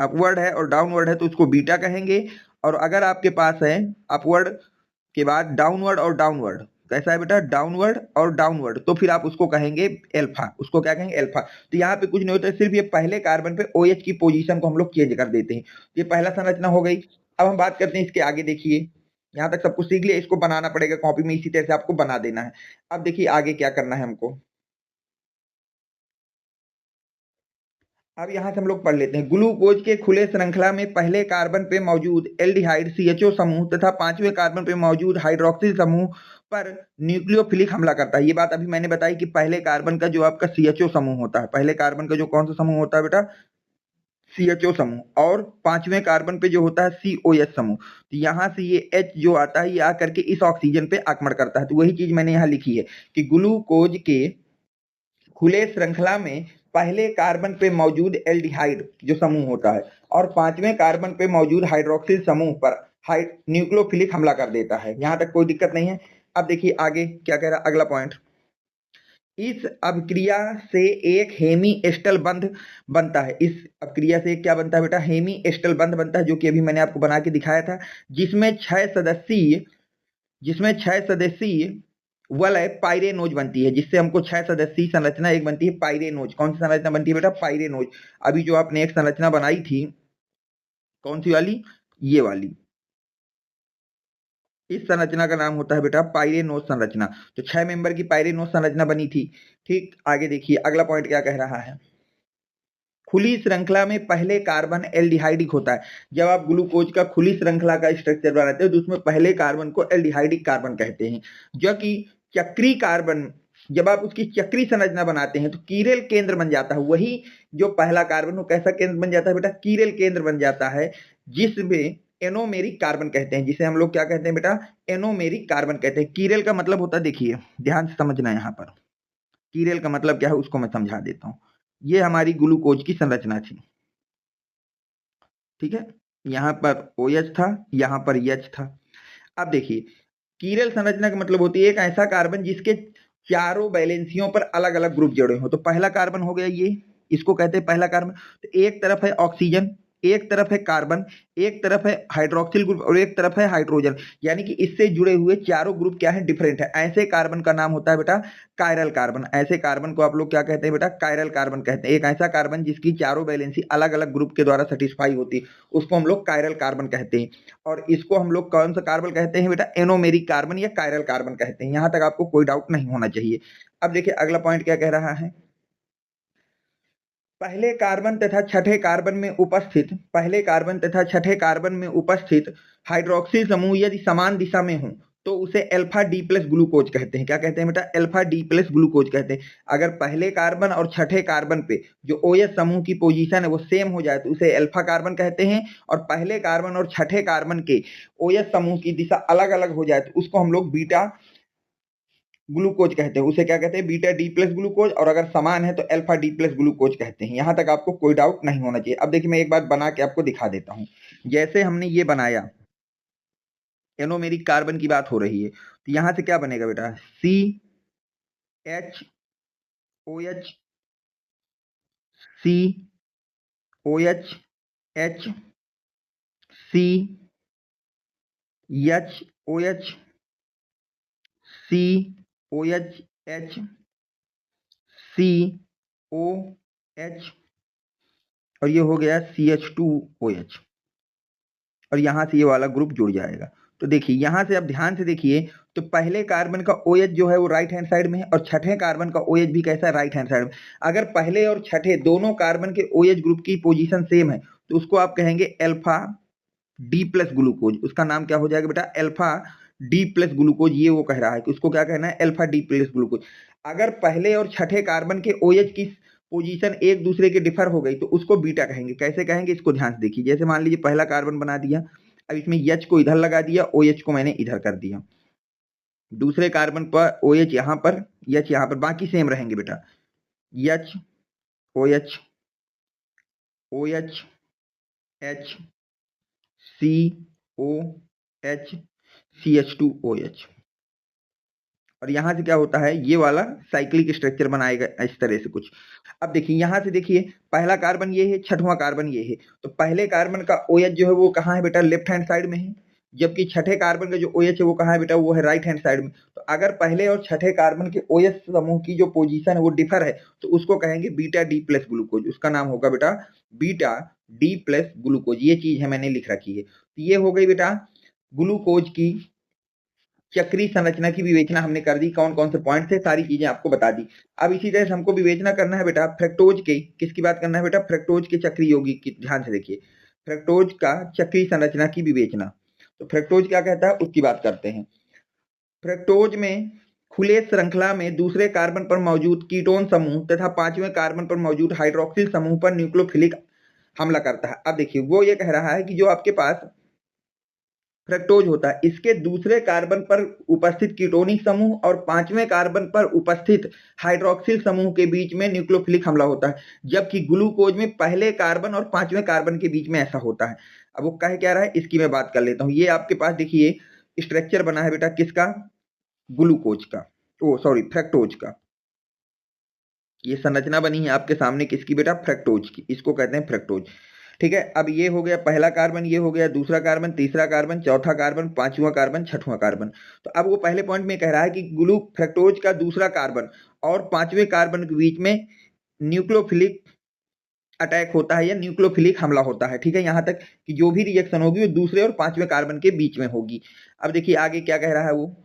अपवर्ड है और डाउनवर्ड है तो उसको बीटा कहेंगे। और अगर आपके पास है अपवर्ड के बाद डाउनवर्ड और डाउनवर्ड, कैसा है बेटा डाउनवर्ड और डाउनवर्ड, तो फिर आप उसको कहेंगे अल्फा। उसको क्या कहेंगे अल्फा। तो यहाँ पे कुछ नहीं होता है, सिर्फ ये पहले कार्बन पे OH की पोजीशन को हम लोग चेंज कर देते हैं। ये पहला संरचना हो गई। अब हम बात करते हैं इसके आगे। देखिए यहाँ तक सब कुछ सीख लिया, इसको बनाना पड़ेगा कॉपी में, इसी तरह से आपको बना देना है। अब देखिए आगे क्या करना है हमको। अब यहां से हम लोग पढ़ लेते हैं। ग्लूकोज के खुले श्रृंखला में पहले कार्बन पे मौजूद एल्डिहाइड CHO समूह तथा पांचवें कार्बन पे मौजूद हाइड्रोक्सिल समूह पर न्यूक्लियोफिलिक हमला करता है। ये बात अभी मैंने बताई कि पहले कार्बन का जो आपका CHO समूह होता है, पहले कार्बन का जो कौन सा समूह होता है बेटा CHO समूह, और पांचवें कार्बन पे जो होता है COH समूह। तो यहां से ये H जो आता है ये आकर के इस ऑक्सीजन पे आक्रमण करता है। तो वही चीज मैंने यहाँ लिखी है कि ग्लूकोज के खुले श्रृंखला में पहले कार्बन पे मौजूद एल्डिहाइड जो समूह होता है और पांचवें कार्बन पे मौजूद हाइड्रोक्सिल समूह पर न्यूक्लियोफिलिक हमला कर देता है। यहां तक कोई दिक्कत नहीं है। अब देखिए आगे क्या कह रहा है अगला पॉइंट। इस अभिक्रिया से एक हेमी एस्टल बंध बनता है। इस अभिक्रिया से क्या बनता है बेटा, हेमी एस्टल बंध बनता है, जो कि अभी मैंने आपको बना के दिखाया था। जिसमें छह सदस्यीय वलय पाइरेनोज बनती है, जिससे हमको 6 सदस्यीय संरचना एक बनती है पाइरेनोज। कौन सी संरचना बनती है बेटा, पाइरेनोज। अभी जो आपने एक संरचना बनाई थी कौन सी वाली, ये वाली, इस संरचना का नाम होता है बेटा पाइरेनोज संरचना। तो 6 मेंबर की पाइरेनोज संरचना बनी थी। ठीक, आगे देखिए अगला पॉइंट क्या कह रहा है। खुली श्रृंखला में पहले कार्बन एल्डिहाइडिक होता है। जब आप ग्लूकोज का खुली श्रृंखला का स्ट्रक्चर बनाते हो तो उसमें पहले कार्बन को एल्डिहाइडिक कार्बन कहते हैं। जो कि चक्री कार्बन, जब आप उसकी चक्री संरचना बनाते हैं तो कीरल केंद्र बन जाता है। वही जो पहला कार्बन वो कैसा केंद्र बन जाता है बेटा, कीरल केंद्र बन जाता है, जिसमें एनोमेरिक कार्बन कहते हैं, जिसे हम लोग क्या कहते हैं बेटा एनोमेरिक कार्बन कहते हैं। कीरल का मतलब होता है, देखिए ध्यान से समझना, यहाँ पर कीरल का मतलब क्या है उसको मैं समझा देता हूँ। ये हमारी ग्लूकोज की संरचना थी, ठीक है। यहाँ पर OH था, यहाँ पर H था। अब देखिए कीरल संरचना का मतलब होती है एक ऐसा कार्बन जिसके चारों वैलेंसियों पर अलग अलग ग्रुप जुड़े हो। तो पहला कार्बन हो गया ये, इसको कहते हैं पहला कार्बन। तो एक तरफ है ऑक्सीजन, एक तरफ है कार्बन, एक तरफ है हाइड्रोक्सिल ग्रुप और एक तरफ है हाइड्रोजन। यानी कि इससे जुड़े हुए चारों ग्रुप क्या है, डिफरेंट है। ऐसे कार्बन का नाम होता है बेटा कायरल कार्बन। ऐसे कार्बन को आप लोग क्या कहते हैं बेटा, कायरल कार्बन कहते हैं। एक ऐसा कार्बन जिसकी चारों वैलेंसी अलग अलग ग्रुप के द्वारा सेटिस्फाई होती है उसको हम लोग कायरल कार्बन कहते हैं। और इसको हम लोग कौन सा कार्बन कहते हैं बेटा, एनोमेरिक कार्बन या कायरल कार्बन कहते हैं। यहां तक आपको कोई डाउट नहीं होना चाहिए। अब देखिए अगला पॉइंट क्या कह रहा है। पहले कार्बन तथा छठे कार्बन में उपस्थित हाइड्रोक्सिल समूह यदि समान दिशा में हो तो उसे अल्फा डी प्लस ग्लूकोज कहते हैं। क्या कहते हैं बेटा? अल्फा डी प्लस ग्लूकोज कहते हैं। अगर पहले कार्बन और छठे कार्बन पे जो OH समूह की पोजीशन है वो सेम हो जाए तो उसे अल्फा कार्बन कहते हैं, और पहले कार्बन और छठे कार्बन के OH समूह की दिशा अलग अलग हो जाए तो उसको हम लोग बीटा ग्लूकोज कहते हैं। उसे क्या कहते हैं? Beta D plus glucose. और अगर समान है तो अल्फा डी प्लस ग्लूकोज कहते हैं। यहां तक आपको कोई डाउट नहीं होना चाहिए। अब देखिए मैं एक बार बना के आपको दिखा देता हूं। जैसे हमने ये बनाया, एनोमेरिक कार्बन की बात हो रही है, तो यहां से क्या बनेगा बेटा? CHOH COH CHOH COH COH और ये हो गया CH2OH, और यहां से ये वाला ग्रुप जुड़ जाएगा। तो देखिए यहां से अब ध्यान से देखिए, तो पहले कार्बन का OH जो है वो राइट हैंड साइड में है, और छठे कार्बन का OH भी कैसा है? राइट हैंड साइड में। अगर पहले और छठे दोनों कार्बन के OH ग्रुप की पोजीशन सेम है तो उसको आप कहेंगे अल्फा डी प्लस ग्लूकोज। उसका नाम क्या हो जाएगा बेटा? Alpha D plus glucose. ये वो कह रहा है कि उसको क्या कहना है? Alpha D plus glucose. अगर पहले और छठे कार्बन के OH की पोजीशन एक दूसरे के डिफर हो गई तो उसको बीटा कहेंगे। कैसे कहेंगे इसको ध्यान से देखिए। जैसे मान लीजिए पहला कार्बन बना दिया, अब इसमें H को इधर लगा दिया, OH को मैंने इधर कर दिया। दूसरे कार्बन पर OH यहां पर, H यहां पर, बाकी सेम रहेंगे बेटा। H OH OH H COH CH2OH। और यहां से क्या होता है? ये वाला साइक्लिक स्ट्रक्चर बनाएगा इस तरह से कुछ। अब देखिए यहां से देखिए, पहला कार्बन ये है, छठवां कार्बन ये है, तो पहले कार्बन का OH जो है वो कहाँ है बेटा? लेफ्ट हैंड साइड में है, जबकि छठे कार्बन का जो OH है वो कहाँ है बेटा? वो है राइट हैंड साइड में। तो अगर पहले और छठे कार्बन के OH समूह की जो पोजीशन है वो डिफर है तो उसको कहेंगे बीटा डी प्लस ग्लूकोज। उसका नाम होगा बेटा बीटा डी प्लस ग्लूकोज। ये चीज है मैंने लिख रखी है। तो ये हो गई बेटा ग्लूकोज की चक्रीय संरचना की विवेचना हमने कर दी। कौन कौन से पॉइंट थे सारी चीजें आपको बता दी। अब इसी तरह से हमको विवेचना करना है बेटा फ्रक्टोज के। किसकी बात करना है बेटा? फ्रक्टोज के चक्रीय यौगिक की। ध्यान से देखिए, फ्रक्टोज का चक्रीय संरचना की विवेचना। तो फ्रक्टोज क्या कहता है उसकी बात करते हैं। फ्रक्टोज में खुले श्रृंखला में दूसरे कार्बन पर मौजूद कीटोन समूह तथा पांचवें कार्बन पर मौजूद हाइड्रोक्सिल समूह पर न्यूक्लियोफिलिक हमला करता है। अब देखिए वो ये कह रहा है कि जो आपके पास फ्रक्टोज होता है, इसके दूसरे कार्बन पर उपस्थित कीटोनिक समूह और पांचवें कार्बन पर उपस्थित हाइड्रोक्सिल समूह के बीच में न्यूक्लियोफिलिक हमला होता है, जबकि ग्लूकोज में पहले कार्बन और पांचवें कार्बन के बीच में ऐसा होता है। अब वो कह क्या रहा है इसकी मैं बात कर लेता हूं। ये आपके पास देखिए स्ट्रक्चर बना है बेटा किसका? ग्लूकोज का, ओ सॉरी फ्रक्टोज का। ये संरचना बनी है आपके सामने किसकी बेटा? फ्रक्टोज की। इसको कहते हैं फ्रक्टोज। ठीक है, अब ये हो गया पहला कार्बन, ये हो गया दूसरा कार्बन, तीसरा कार्बन, चौथा कार्बन, पांचवा कार्बन, छठवां कार्बन। तो अब वो पहले पॉइंट में कह रहा है कि ग्लू फ्रक्टोज का दूसरा कार्बन और पांचवें कार्बन के बीच में न्यूक्लियोफिलिक अटैक होता है या न्यूक्लियोफिलिक हमला होता है। ठीक है, यहां तक कि जो भी रिएक्शन होगी वो दूसरे और पांचवें कार्बन के बीच में होगी। अब देखिए आगे क्या कह रहा है वो।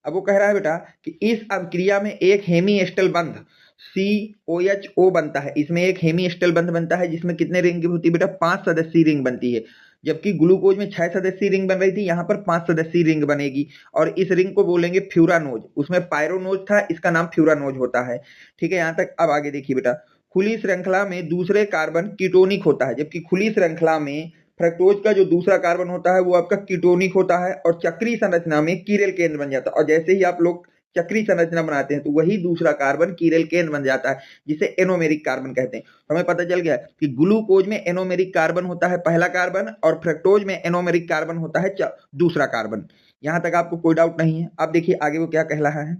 अब वो कह रहा है बेटा कि इस अभिक्रिया में एक हेमी एस्टर बंध COHO बनता है। इसमें एक हेमी एस्टर बंध बनता है जिसमें कितने रिंग होती है बेटा? 5 सदस्यीय रिंग बनती है, जबकि ग्लूकोज में 6 सदस्यीय रिंग बन रही थी, यहाँ पर 5 सदस्यीय रिंग बनेगी। और इस रिंग को बोलेंगे फ्यूरानोज। उसमें पायरोनोज था, इसका नाम फ्यूरानोज होता है। ठीक है, यहाँ तक। अब आगे देखिए बेटा, खुली श्रृंखला में दूसरे कार्बन कीटोनिक होता है, जबकि खुली श्रृंखला में फ्रक्टोज का जो दूसरा कार्बन होता है वो आपका कीटोनिक होता है और चक्रीय संरचना में कीरल केंद्र बन जाता है। और जैसे ही आप लोग चक्रीय संरचना बनाते हैं तो वही दूसरा कार्बन कीरल केंद्र बन जाता है, जिसे एनोमेरिक कार्बन कहते हैं। तो हमें पता चल गया कि ग्लूकोज में एनोमेरिक कार्बन होता है पहला कार्बन, और फ्रक्टोज में एनोमेरिक कार्बन होता है दूसरा कार्बन। यहां तक आपको कोई डाउट नहीं है। अब देखिए आगे वो क्या कह रहा है।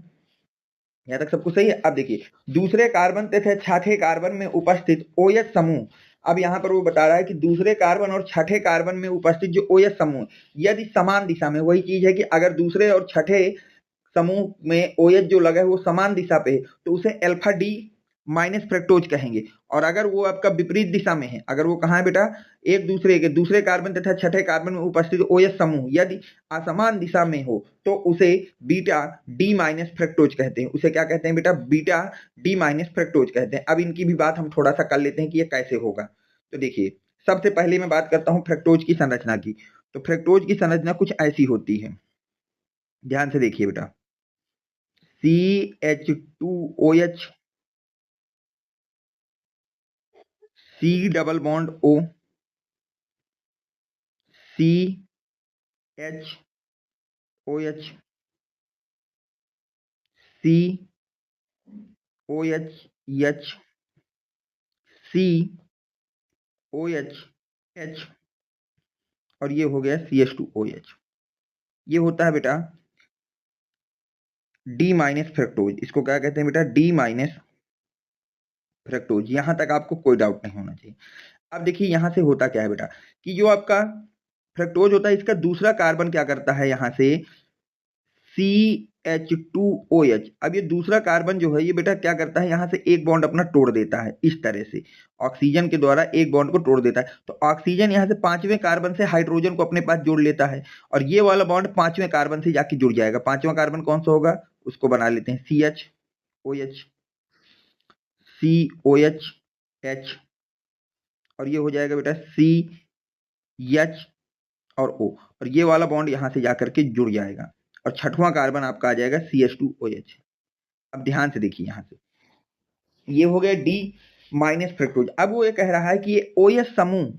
यहां तक सबको सही है। अब देखिए दूसरे कार्बन तथा छठे कार्बन में उपस्थित OH समूह। अब यहां पर वो बता रहा है कि दूसरे कार्बन और छठे कार्बन में उपस्थित जो OH समूह यदि समान दिशा में, वही चीज है कि अगर दूसरे और छठे समूह में OH जो लगा है वो समान दिशा पे है तो उसे अल्फा डी माइनस फ्रक्टोज कहेंगे। और अगर वो आपका विपरीत दिशा में है, अगर वो कहाँ है बेटा? एक दूसरे के दूसरे कार्बन तथा छठे कार्बन में उपस्थित OH समूह यदि असमान दिशा में हो तो उसे बीटा डी माइनस फ्रक्टोज कहते हैं। उसे क्या कहते हैं बेटा? बीटा डी माइनस फ्रक्टोज कहते हैं। अब इनकी भी बात हम थोड़ा सा कर लेते हैं कि ये कैसे होगा। तो देखिए सबसे पहले मैं बात करता हूँ फ्रक्टोज की संरचना की। तो फ्रक्टोज की संरचना कुछ ऐसी होती है, ध्यान से देखिए बेटा। CH2OH, C double bond O, CHOH, COH, COH, और ये हो गया CH2OH। ये होता है बेटा डी माइनस फ्रक्टोज। इसको क्या कहते हैं बेटा? D minus fructose. यहां तक आपको कोई डाउट नहीं होना चाहिए। अब देखिए यहां से होता क्या है बेटा कि जो आपका फ्रक्टोज होता है, इसका दूसरा कार्बन क्या करता है यहां से CH2OH। अब ये दूसरा कार्बन जो है ये बेटा क्या करता है, यहां से एक बॉन्ड अपना तोड़ देता है, इस तरह से ऑक्सीजन के द्वारा एक बॉन्ड को तोड़ देता है। तो ऑक्सीजन यहां से पांचवें कार्बन से हाइड्रोजन को अपने पास जोड़ लेता है, और ये वाला बॉन्ड पांचवें कार्बन से जाके जुड़ जाएगा। पांचवा कार्बन कौन सा होगा, उसको बना लेते हैं CHOH, COH, और ये हो जाएगा बेटा CH और O, और ये वाला बॉन्ड यहां से जाकर के जुड़ जाएगा, और छठवां कार्बन आपका आ जाएगा CH2OH। अब ध्यान से देखिए यहां से, ये हो गया डी माइनस फ्रक्टोज। अब वो ये कह रहा है कि ये OH समूह,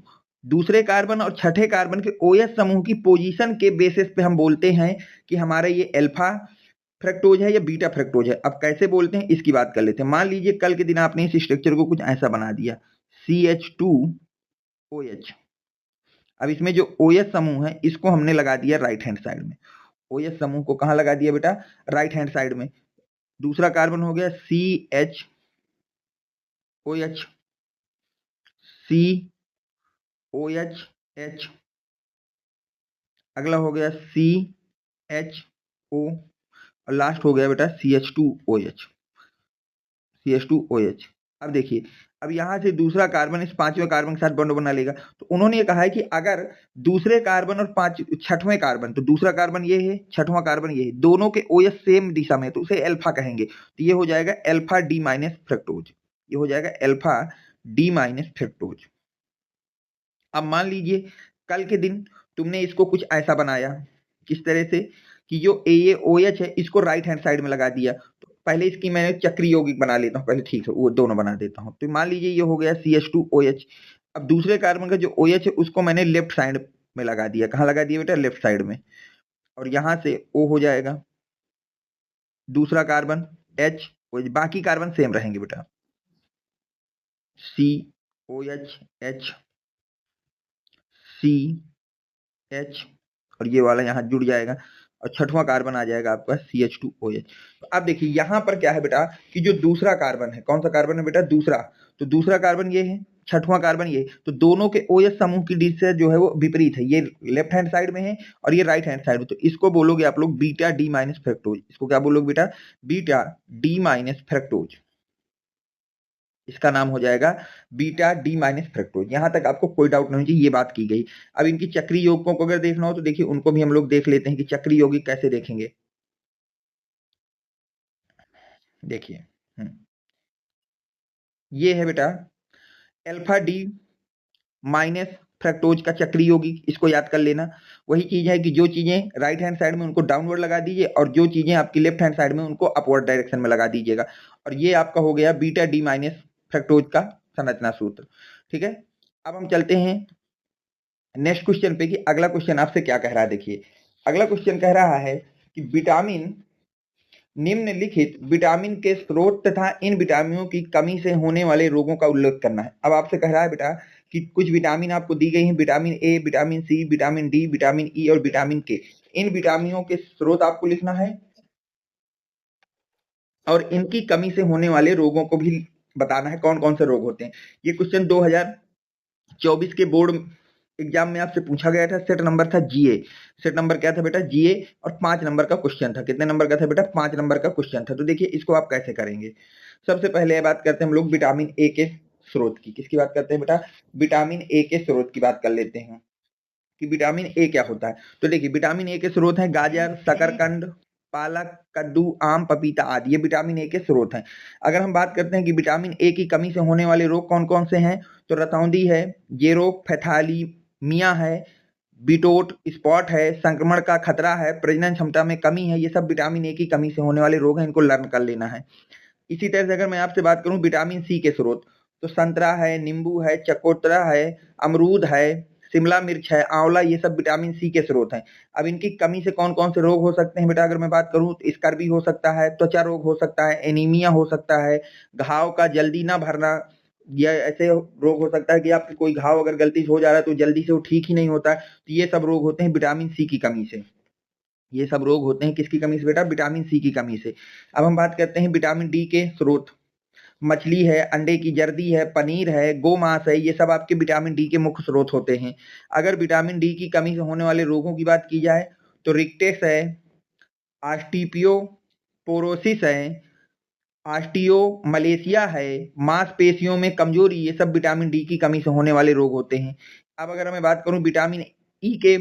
दूसरे कार्बन और छठे कार्बन के OH समूह की पोजीशन के बेसिस पे हम बोलते हैं कि हमारा ये अल्फा फ्रक्टोज है या बीटा फ्रक्टोज है। अब कैसे बोलते हैं इसकी बात कर लेते हैं। मान लीजिए कल के दिन आपने इस स्ट्रक्चर को कुछ ऐसा बना दिया CH2OH। अब इसमें जो OH समूह है इसको हमने लगा दिया राइट हैंड साइड में। OH समूह को कहां लगा दिया बेटा? राइट हैंड साइड में। दूसरा कार्बन हो गया CHOH, COH, अगला हो गया CHO, और लास्ट हो गया बेटा CH2OH। अब देखिए, अब यहां से दूसरा कार्बन इस पांचवें कार्बन के साथ बॉन्ड बना लेगा। तो उन्होंने ये कहा है कि अगर दूसरे कार्बन और छठवें कार्बन, तो दूसरा कार्बन ये है, छठवां कार्बन ये है, दोनों के OH सेम दिशा में, तो उसे अल्फा कहेंगे। तो ये हो जाएगा अल्फा डी माइनस फ्रक्टोज। ये हो जाएगा अल्फा डी माइनस फ्रक्टोज। अब मान लीजिए कल के दिन तुमने इसको कुछ ऐसा बनाया, किस तरह से कि जो OH है इसको राइट हैंड साइड में लगा दिया। तो पहले इसकी मैं चक्री यौगिक बना लेता हूँ पहले, ठीक है, वो दोनों बना देता हूँ। तो मान लीजिए ये हो गया CH2OH। अब दूसरे कार्बन का जो OH है उसको मैंने लेफ्ट साइड में लगा दिया। कहाँ लगा दिया बेटा? लेफ्ट साइड में। और यहां से O हो जाएगा, दूसरा कार्बन H, बाकी कार्बन सेम रहेंगे बेटा, COH, CH, और ये वाला यहाँ जुड़ जाएगा, और छठवां कार्बन आ जाएगा आपका CH2OH। तो अब देखिए यहाँ पर क्या है बेटा कि जो दूसरा कार्बन है, कौन सा कार्बन है बेटा? दूसरा। तो दूसरा कार्बन ये है, छठवां कार्बन ये, तो दोनों के OH समूह की दिशा जो है वो विपरीत है। ये लेफ्ट हैंड साइड में है और ये राइट हैंड साइड में। तो इसको बोलोगे आप लोग बीटा डी माइनस फ्रक्टोज। इसको क्या बोलोगे बेटा? Beta D minus fructose. इसका नाम हो जाएगा बीटा डी माइनस फ्रक्टोज। यहां तक आपको कोई डाउट नहीं चाहिए, ये बात की गई। अब इनकी चक्री यौगिकों को अगर देखना हो तो देखिए उनको भी हम लोग देख लेते हैं कि चक्री यौगिक कैसे देखेंगे। देखिए ये है बेटा अल्फा डी माइनस फ्रक्टोज का चक्री यौगिक, इसको याद कर लेना। वही चीज है कि जो चीजें राइट हैंड साइड में उनको डाउनवर्ड लगा दीजिए, और जो चीजें आपकी लेफ्ट हैंड साइड में उनको अपवर्ड डायरेक्शन में लगा दीजिएगा। और ये आपका हो गया बीटा डी माइनस फ्रक्टोज का संरचना सूत्र। ठीक है, अब हम चलते हैं नेक्स्ट क्वेश्चन पे कि अगला क्वेश्चन आपसे क्या कह रहा है। देखिए अगला क्वेश्चन कह रहा है कि विटामिन, निम्नलिखित विटामिन के स्रोत तथा इन विटामिनों की कमी से होने वाले रोगों का उल्लेख करना है। अब आपसे कह रहा है बेटा कि कुछ विटामिन आपको दी गई हैं, vitamin A, vitamin C, vitamin D, vitamin E और विटामिन के। इन विटामिनों के स्रोत आपको लिखना है और इनकी कमी से होने वाले रोगों को भी बताना है, कौन कौन से रोग होते हैं। ये क्वेश्चन 2024 के बोर्ड एग्जाम में आपसे पूछा गया था। सेट नंबर था GA। सेट नंबर क्या था बेटा? GA, और 5 नंबर का क्वेश्चन था। कितने नंबर का था बेटा? 5 नंबर का क्वेश्चन था। तो देखिए इसको आप कैसे करेंगे। सबसे पहले बात करते हैं हम लोग विटामिन ए के स्रोत की। किसकी बात करते हैं बेटा? विटामिन ए के स्रोत की बात कर लेते हैं कि विटामिन ए क्या होता है। तो देखिए विटामिन ए के स्रोत हैं गाजर, शकरकंद, पालक, कद्दू, आम, पपीता आदि। ये विटामिन ए के स्रोत हैं। अगर हम बात करते हैं कि विटामिन ए की कमी से होने वाले रोग कौन कौन से हैं, तो रतौंधी है, ये रोग, थैलेसीमिया है, बिटोट स्पॉट है, संक्रमण का खतरा है, प्रजनन क्षमता में कमी है, ये सब विटामिन ए की कमी से होने वाले रोग हैं, इनको लर्न कर लेना है। इसी तरह से अगर मैं आपसे बात करूं विटामिन सी के स्रोत, तो संतरा है, नींबू है, चकोतरा है, अमरूद है, शिमला मिर्च है, आंवला, ये सब विटामिन सी के स्रोत हैं। अब इनकी कमी से कौन कौन से रोग हो सकते हैं बेटा, अगर मैं बात करूं तो स्कर्वी हो सकता है, त्वचा रोग हो सकता है, एनीमिया हो सकता है, घाव का जल्दी ना भरना, या ऐसे रोग हो सकता है कि आपके कोई घाव अगर गलती से हो जा रहा है तो जल्दी से वो ठीक ही नहीं होता है, तो ये सब रोग होते हैं विटामिन सी की कमी से। ये सब रोग होते हैं किसकी कमी से बेटा, विटामिन सी की कमी से। अब हम बात करते हैं विटामिन डी के स्रोत। मछली है, अंडे की जर्दी है, पनीर है, गोमांस है, ये सब आपके विटामिन डी के मुख्य स्रोत होते हैं। अगर विटामिन डी की कमी से होने वाले रोगों की बात की जाए तो रिक्टेस है, ऑस्टियोपोरोसिस है, ऑस्टियोमलेशिया है, मांसपेशियों में कमजोरी, ये सब विटामिन डी की कमी से होने वाले रोग होते हैं। अब अगर मैं बात करूं विटामिन ई के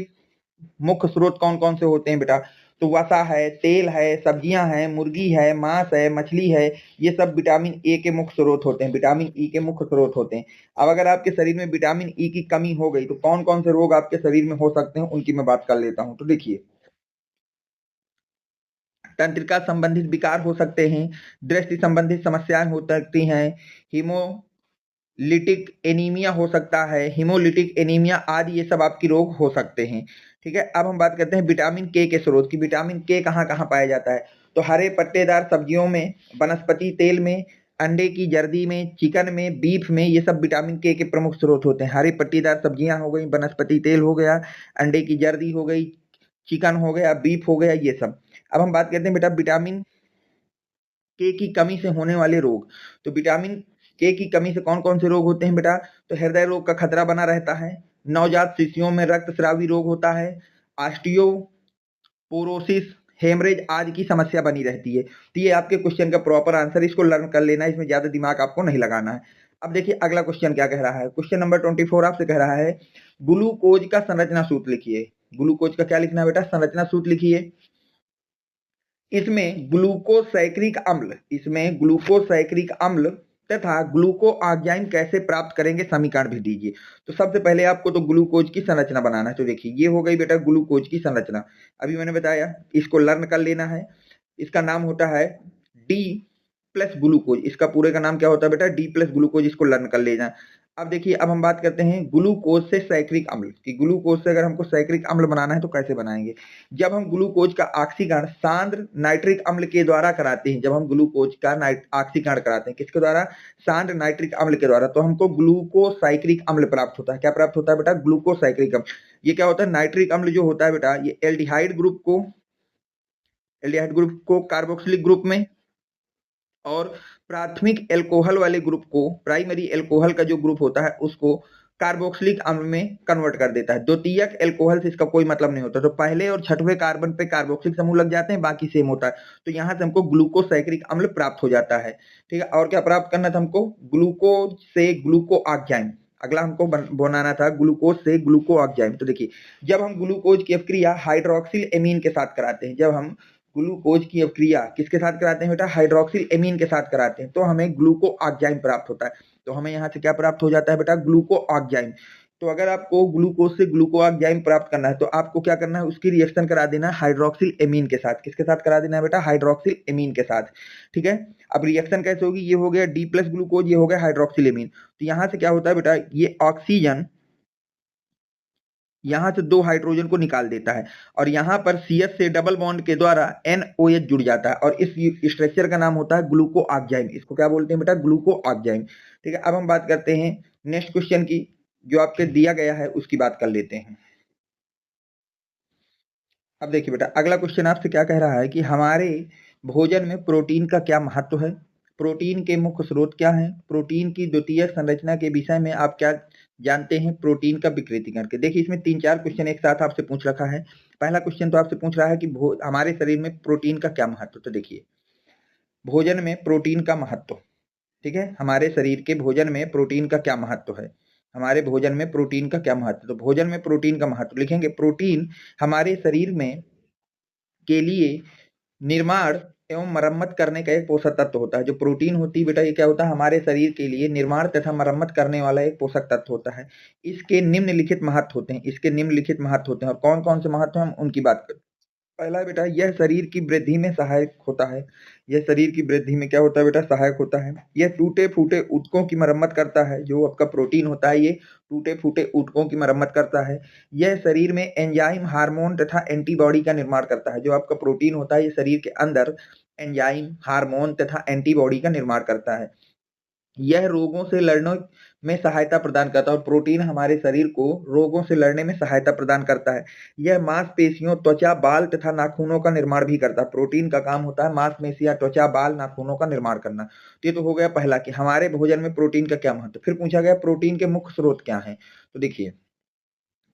मुख्य स्रोत कौन कौन से होते हैं बेटा, तो वसा है, तेल है, सब्जियां हैं, मुर्गी है, मांस है, मछली है, ये सब विटामिन ए के मुख्य स्रोत होते हैं, विटामिन ई के मुख्य स्रोत होते हैं। अब अगर आपके शरीर में विटामिन ई की कमी हो गई तो कौन कौन से रोग आपके शरीर में हो सकते हैं, उनकी मैं बात कर लेता हूं। तो देखिए, तंत्रिका संबंधित विकार हो सकते हैं, दृष्टि संबंधित समस्याएं हो सकती हैं, हीमोलिटिक एनीमिया हो सकता है, हीमोलिटिक एनीमिया आदि, ये सब आपकी रोग हो सकते हैं। ठीक है, अब हम बात करते हैं विटामिन के स्रोत की। विटामिन के कहाँ कहाँ पाया जाता है, तो हरे पत्तेदार सब्जियों में, वनस्पति तेल में, अंडे की जर्दी में, चिकन में, बीफ में, ये सब विटामिन के प्रमुख स्रोत होते हैं। हरी पत्तीदार सब्जियां हो गई, वनस्पति तेल हो गया, अंडे की जर्दी हो गई, चिकन हो गया, बीफ हो गया, ये सब। अब हम बात करते हैं बेटा विटामिन के की कमी से होने वाले रोग। तो विटामिन के की कमी से कौन कौन से रोग होते हैं बेटा, तो हृदय रोग का खतरा बना रहता है, नवजात शिशुओं में रक्तस्रावी रोग होता है, ऑस्टियोपोरोसिस, हेमरेज आदि की समस्या बनी रहती है। तो ये आपके क्वेश्चन का प्रॉपर आंसर, इसको लर्न कर लेना है, इसमें ज्यादा दिमाग आपको नहीं लगाना है। अब देखिए अगला क्वेश्चन क्या कह रहा है, क्वेश्चन नंबर 24 आपसे कह रहा है ग्लूकोज का संरचना सूत्र लिखिए। ग्लूकोज का क्या लिखना है बेटा, संरचना सूत्र लिखिए। इसमें ग्लूकोसैकरिक अम्ल तथा ग्लूकोआक्जाइम कैसे प्राप्त करेंगे, समीकरण भी दीजिए। तो सबसे पहले आपको तो ग्लूकोज की संरचना बनाना है। तो देखिए ये हो गई बेटा ग्लूकोज की संरचना, अभी मैंने बताया, इसको लर्न कर लेना है। इसका नाम होता है डी प्लस ग्लूकोज, इसका पूरे का नाम क्या होता है बेटा, डी प्लस ग्लूकोज, इसको लर्न कर लेना। अब देखिए, अब हम बात करते हैं ग्लूकोज से सैकरिक अम्ल की। ग्लूकोज से अगर हमको सैकरिक अम्ल बनाना है तो कैसे बनाएंगे, जब हम ग्लूकोज का ऑक्सीकरण सांद्र नाइट्रिक अम्ल के द्वारा कराते हैं, जब हम ग्लूकोज का ऑक्सीकरण कराते हैं, किसके द्वारा, सांद्र नाइट्रिक अम्ल के द्वारा, तो हमको ग्लूकोसाइक्रिक अम्ल प्राप्त होता है। क्या प्राप्त होता है बेटा, ग्लूकोसाइक्रिक अम्ल। ये क्या होता है, नाइट्रिक अम्ल जो होता है बेटा, ये एल्डिहाइड ग्रुप को कार्बोक्सिलिक ग्रुप में, और प्राथमिक एल्कोहल वाले ग्रुप को, प्राइमरी एल्कोहल का जो ग्रुप होता है उसको कार्बोक्सिलिक अम्ल में कन्वर्ट कर देता है। द्वितीयक एल्कोहल से इसका कोई मतलब नहीं होता, तो पहले और छठवें कार्बन पे कार्बोक्सिलिक समूह लग जाते हैं, बाकी सेम होता है। तो यहां से हमको ग्लूकोसैकरिक अम्ल प्राप्त हो जाता है। ठीक है, और क्या प्राप्त करना था हमको, ग्लूकोज से ग्लूकोआक्जाइम, अगला हमको बनाना था ग्लूकोज से ग्लूकोआक्जाइम। तो देखिए, जब हम ग्लूकोज की अपक्रिया हाइड्रोक्सिल एमीन के साथ कराते हैं, जब हम ग्लूकोज की अपक्रिया किसके साथ कराते हैं बेटा, हाइड्रोक्सिल एमीन के साथ कराते हैं, तो हमें ग्लूकोआक्जाइम प्राप्त होता है। तो हमें यहाँ से क्या प्राप्त हो जाता है बेटा, ग्लूकोआक्जाइम। तो अगर आपको ग्लूकोज से ग्लूकोआक्जाइम प्राप्त करना है तो आपको क्या करना है, उसकी रिएक्शन करा देना है हाइड्रोक्सिल एमीन के साथ। किसके साथ करा देना है बेटा, हाइड्रोक्सिल एमीन के साथ। ठीक है, अब रिएक्शन कैसे होगी, ये हो गया डी प्लस ग्लूकोज, ये हो गया हाइड्रोक्सिल एमीन। तो यहाँ से क्या होता है बेटा, ये ऑक्सीजन यहां से 2 हाइड्रोजन को निकाल देता है, और यहां पर CH से डबल बॉन्ड के द्वारा NOH जुड़ जाता है, और इस स्ट्रक्चर का नाम होता है ग्लूकोआक्जाइम। इसको क्या बोलते हैं बेटा, ग्लूकोआक्जाइम। ठीक है, अब हम बात करते हैं नेक्स्ट क्वेश्चन की, जो आपके दिया गया है उसकी बात कर लेते हैं। अब देखिए बेटा, अगला क्वेश्चन आपसे क्या कह रहा है कि हमारे भोजन में प्रोटीन का क्या महत्व है, प्रोटीन के मुख्य स्रोत क्या हैं, प्रोटीन की द्वितीय संरचना के विषय में आप क्या जानते हैं, प्रोटीन का विकृतीकरण के। देखिए, इसमें 3-4 क्वेश्चन एक साथ आपसे पूछ रखा है। पहला क्वेश्चन तो आपसे पूछ रहा है कि हमारे शरीर में प्रोटीन का क्या महत्व। तो देखिए, भोजन में प्रोटीन का महत्व, ठीक है, हमारे शरीर के भोजन में प्रोटीन का क्या महत्व है, हमारे भोजन में प्रोटीन का क्या महत्व। तो भोजन में प्रोटीन का महत्व लिखेंगे, प्रोटीन हमारे शरीर में के लिए निर्माण एवं मरम्मत करने का एक पोषक तत्व होता है। जो प्रोटीन होती है बेटा, ये क्या होता है, हमारे शरीर के लिए निर्माण तथा मरम्मत करने वाला एक पोषक तत्व होता है। इसके निम्नलिखित महत्व होते हैं, इसके निम्नलिखित महत्व होते हैं, और कौन कौन से महत्व हैं हम उनकी बात करते हैं। पहला बेटा, यह शरीर की वृद्धि में सहायक होता है। यह शरीर की वृद्धि में क्या होता है बेटा, सहायक होता है। यह टूटे फूटे ऊतकों की मरम्मत करता है। जो आपका प्रोटीन होता है, ये टूटे फूटे ऊतकों की मरम्मत करता है। यह शरीर में एंजाइम, हार्मोन तथा एंटीबॉडी का निर्माण करता है। जो आपका प्रोटीन होता है, ये शरीर के अंदर एंजाइम, हार्मोन तथा एंटीबॉडी का निर्माण करता है। यह रोगों से लड़ने में सहायता प्रदान करता है, और प्रोटीन हमारे शरीर को रोगों से लड़ने में सहायता प्रदान करता है। यह मांसपेशियों, त्वचा, बाल तथा नाखूनों का निर्माण भी करता है। प्रोटीन का काम होता है मांसपेशियां, त्वचा, बाल, नाखूनों का निर्माण करना। तो ये तो हो गया पहला कि हमारे भोजन में प्रोटीन का क्या महत्व। फिर पूछा गया प्रोटीन के मुख्य स्रोत क्या हैं। तो देखिए,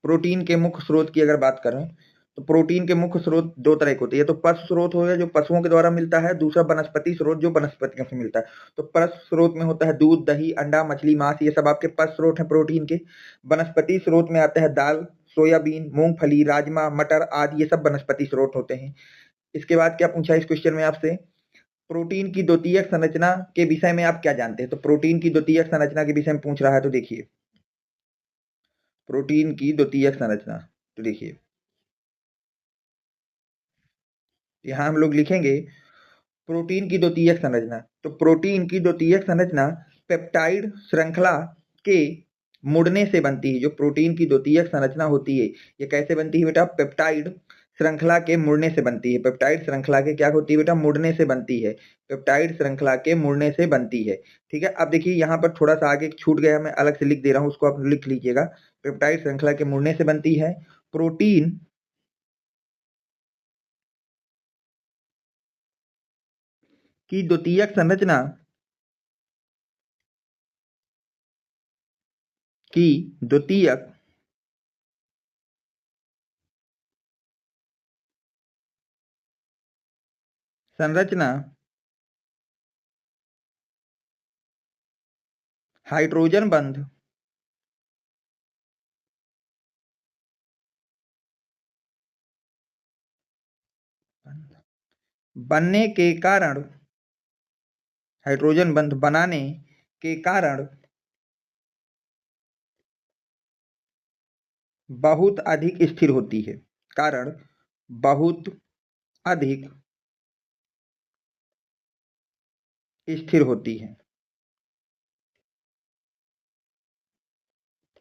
प्रोटीन के मुख्य स्रोत की अगर बात करें, तो प्रोटीन के मुख्य स्रोत दो तरह के होते हैं। ये तो पशु स्रोत हो गया, जो पशुओं के द्वारा मिलता है। दूसरा वनस्पति स्रोत, जो वनस्पतियों से मिलता है। तो पशु स्रोत में होता है दूध, दही, अंडा, मछली, मांस, ये सब आपके पशु स्रोत हैं प्रोटीन के। वनस्पति स्रोत में आते हैं दाल, सोयाबीन, मूंगफली, राजमा, मटर आदि, ये सब वनस्पति स्रोत होते हैं। इसके बाद क्या पूछा इस क्वेश्चन में आपसे, प्रोटीन की द्वितीयक संरचना के विषय में आप क्या जानते हैं। तो प्रोटीन की द्वितीयक संरचना के विषय में पूछ रहा है। तो देखिए, प्रोटीन की द्वितीयक संरचना, तो देखिए यहाँ हम लोग लिखेंगे प्रोटीन की द्वितीयक संरचना। तो प्रोटीन की द्वितीयक संरचना पेप्टाइड श्रृंखला के मुड़ने से बनती है। जो प्रोटीन की द्वितीयक संरचना होती है, ये कैसे बनती है बेटा, पेप्टाइड श्रृंखला के मुड़ने से बनती है। पेप्टाइड श्रृंखला के क्या होती है बेटा, मुड़ने से बनती है। पेप्टाइड श्रृंखला के मुड़ने से बनती है। ठीक है, अब देखिए यहाँ पर थोड़ा सा आगे छूट गया, मैं अलग से लिख दे रहा हूँ, उसको आप लिख लीजिएगा। पेप्टाइड श्रृंखला के मुड़ने से बनती है। प्रोटीन की द्वितीयक संरचना की द्वितीयक संरचना हाइड्रोजन बंध बनने के कारण, हाइड्रोजन बंध बनाने के कारण बहुत अधिक स्थिर होती है। कारण बहुत अधिक स्थिर होती है।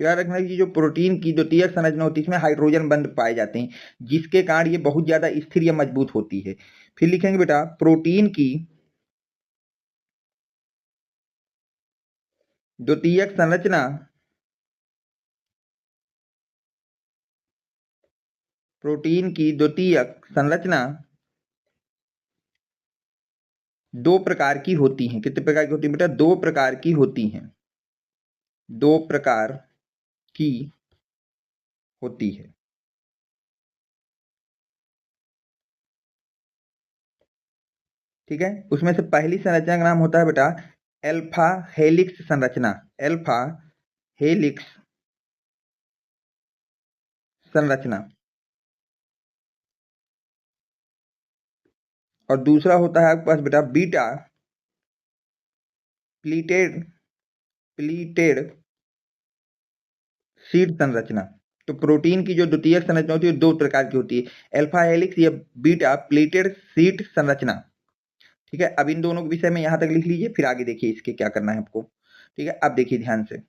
तो याद रखना कि जो प्रोटीन की द्वितीयक संरचना होती है, इसमें हाइड्रोजन बंध पाए जाते हैं, जिसके कारण ये बहुत ज्यादा स्थिर या मजबूत होती है। फिर लिखेंगे बेटा, प्रोटीन की द्वितीयक संरचना प्रोटीन की द्वितीयक संरचना दो प्रकार की होती हैं। कितने प्रकार की होती है बेटा, दो प्रकार की होती हैं। दो प्रकार की होती है। ठीक है, उसमें से पहली संरचना का नाम होता है बेटा एल्फा हेलिक्स संरचना। एल्फा हेलिक्स संरचना। और दूसरा होता है आपके पास बेटा बीटा प्लीटेड प्लीटेड शीट संरचना। तो प्रोटीन की जो द्वितीयक संरचना होती है दो प्रकार की होती है, एल्फा हेलिक्स या बीटा प्लीटेड शीट संरचना। ठीक है, अब इन दोनों के विषय में यहां तक लिख लीजिए, फिर आगे देखिए इसके क्या करना है आपको। ठीक है, अब देखिए ध्यान से,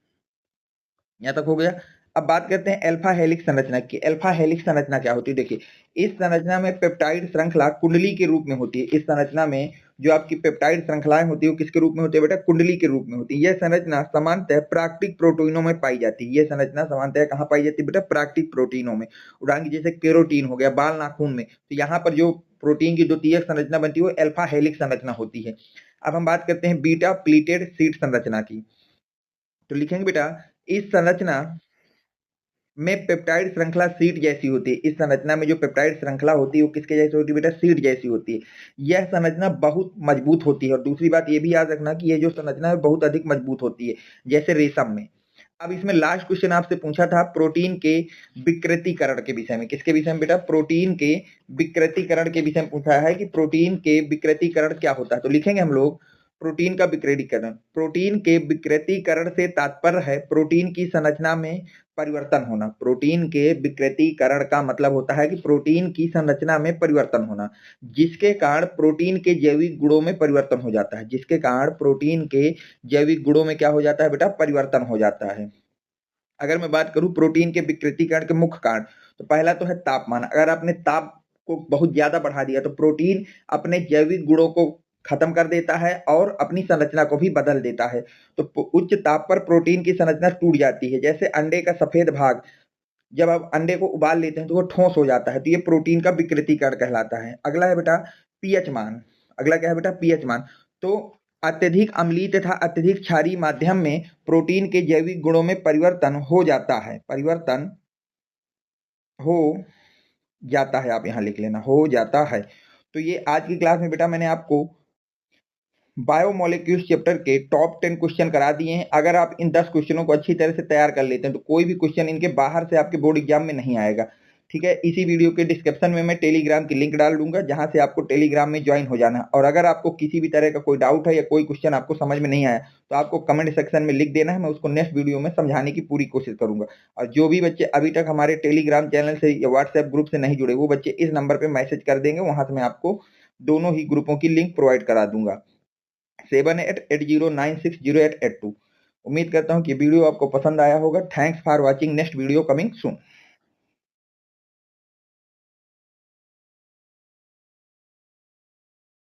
यहां तक हो गया। अब बात करते हैं अल्फा हेलिक्स संरचना की। अल्फा हेलिक्स संरचना क्या होती है, देखिए इस संरचना में पेप्टाइड श्रृंखला कुंडली के रूप में होती है। इस संरचना में जो आपकी पेप्टाइड श्रृंखलाएं होती है वो किसके रूप में होती है बेटा, कुंडली के रूप में होती है। यह संरचना सामान्यतः प्राकृतिक प्रोटीनों में पाई जाती है। यह संरचना सामान्यतः कहाँ पाई जाती है बेटा, प्राकृतिक प्रोटीनों में। उदाहरण जैसे केरोटीन हो गया, बाल नाखून में। तो यहाँ पर जो प्रोटीन की द्वितीयक संरचना बनती है वो अल्फा हेलिक्स संरचना होती है। अब हम बात करते हैं बीटा प्लीटेड शीट संरचना की। तो लिखेंगे बेटा, इस संरचना में पेप्टाइड श्रृंखला सीट जैसी होती है। इस संरचना में जो पेप्टाइड श्रृंखला होती है वो किसके जैसी होती है बेटा, सीट जैसी होती है। यह संरचना बहुत मजबूत होती है। और दूसरी बात ये भी याद रखना कि यह जो संरचना है बहुत अधिक मजबूत होती है, जैसे रेशम में। अब इसमें लास्ट क्वेश्चन आपसे पूछा था प्रोटीन के विकृतीकरण के विषय में। किसके विषय में बेटा? प्रोटीन के विकृतीकरण के विषय में पूछा है कि प्रोटीन के विकृतीकरण क्या होता है। तो लिखेंगे हम लोग प्रोटीन का विकृतीकरण। प्रोटीन के विकृतीकरण से तात्पर्य है प्रोटीन की संरचना में परिवर्तन होना। प्रोटीन के विकृतीकरण का मतलब होता है कि प्रोटीन की संरचना में परिवर्तन होना, जिसके कारण प्रोटीन के जैविक गुणों में परिवर्तन हो जाता है। जिसके कारण प्रोटीन के जैविक गुणों में क्या हो जाता है बेटा? परिवर्तन हो जाता है। अगर मैं बात करूं प्रोटीन के विकृतीकरण के मुख्य कारण, तो पहला तो है तापमान। अगर आपने ताप को बहुत ज्यादा बढ़ा दिया तो प्रोटीन अपने जैविक गुणों को खत्म कर देता है और अपनी संरचना को भी बदल देता है। तो उच्च ताप पर प्रोटीन की संरचना टूट जाती है। जैसे अंडे का सफेद भाग, जब आप अंडे को उबाल लेते हैं तो वो ठोस हो जाता है, तो ये प्रोटीन का विकृतीकरण कहलाता है। अगला है बेटा पीएच मान। अगला क्या है बेटा? पीएच मान। तो अत्यधिक अम्लीय तथा अत्यधिक क्षारीय माध्यम में प्रोटीन के जैविक गुणों में परिवर्तन हो जाता है। परिवर्तन हो जाता है, आप यहां लिख लेना, हो जाता है। तो ये आज की क्लास में बेटा मैंने आपको बायोमोलिक्यूल्स चैप्टर के टॉप 10 क्वेश्चन करा दिए हैं। अगर आप इन 10 क्वेश्चनों को अच्छी तरह से तैयार कर लेते हैं तो कोई भी क्वेश्चन इनके बाहर से आपके बोर्ड एग्जाम में नहीं आएगा। ठीक है, इसी वीडियो के डिस्क्रिप्शन में मैं टेलीग्राम की लिंक डाल दूंगा, जहां से आपको टेलीग्राम में ज्वाइन हो जाना है। और अगर आपको किसी भी तरह का कोई डाउट है या कोई क्वेश्चन आपको समझ में नहीं आया तो आपको कमेंट सेक्शन में लिख देना है, मैं उसको नेक्स्ट वीडियो में समझाने की पूरी कोशिश करूंगा। और जो भी बच्चे अभी तक हमारे टेलीग्राम चैनल से या व्हाट्सएप ग्रुप से नहीं जुड़े, वो बच्चे इस नंबर पर मैसेज कर देंगे, वहां से मैं आपको दोनों ही ग्रुपों की लिंक प्रोवाइड करा दूंगा। 7880960882। उम्मीद करता हूं कि वीडियो आपको पसंद आया होगा। Thanks for watching. Next video coming soon.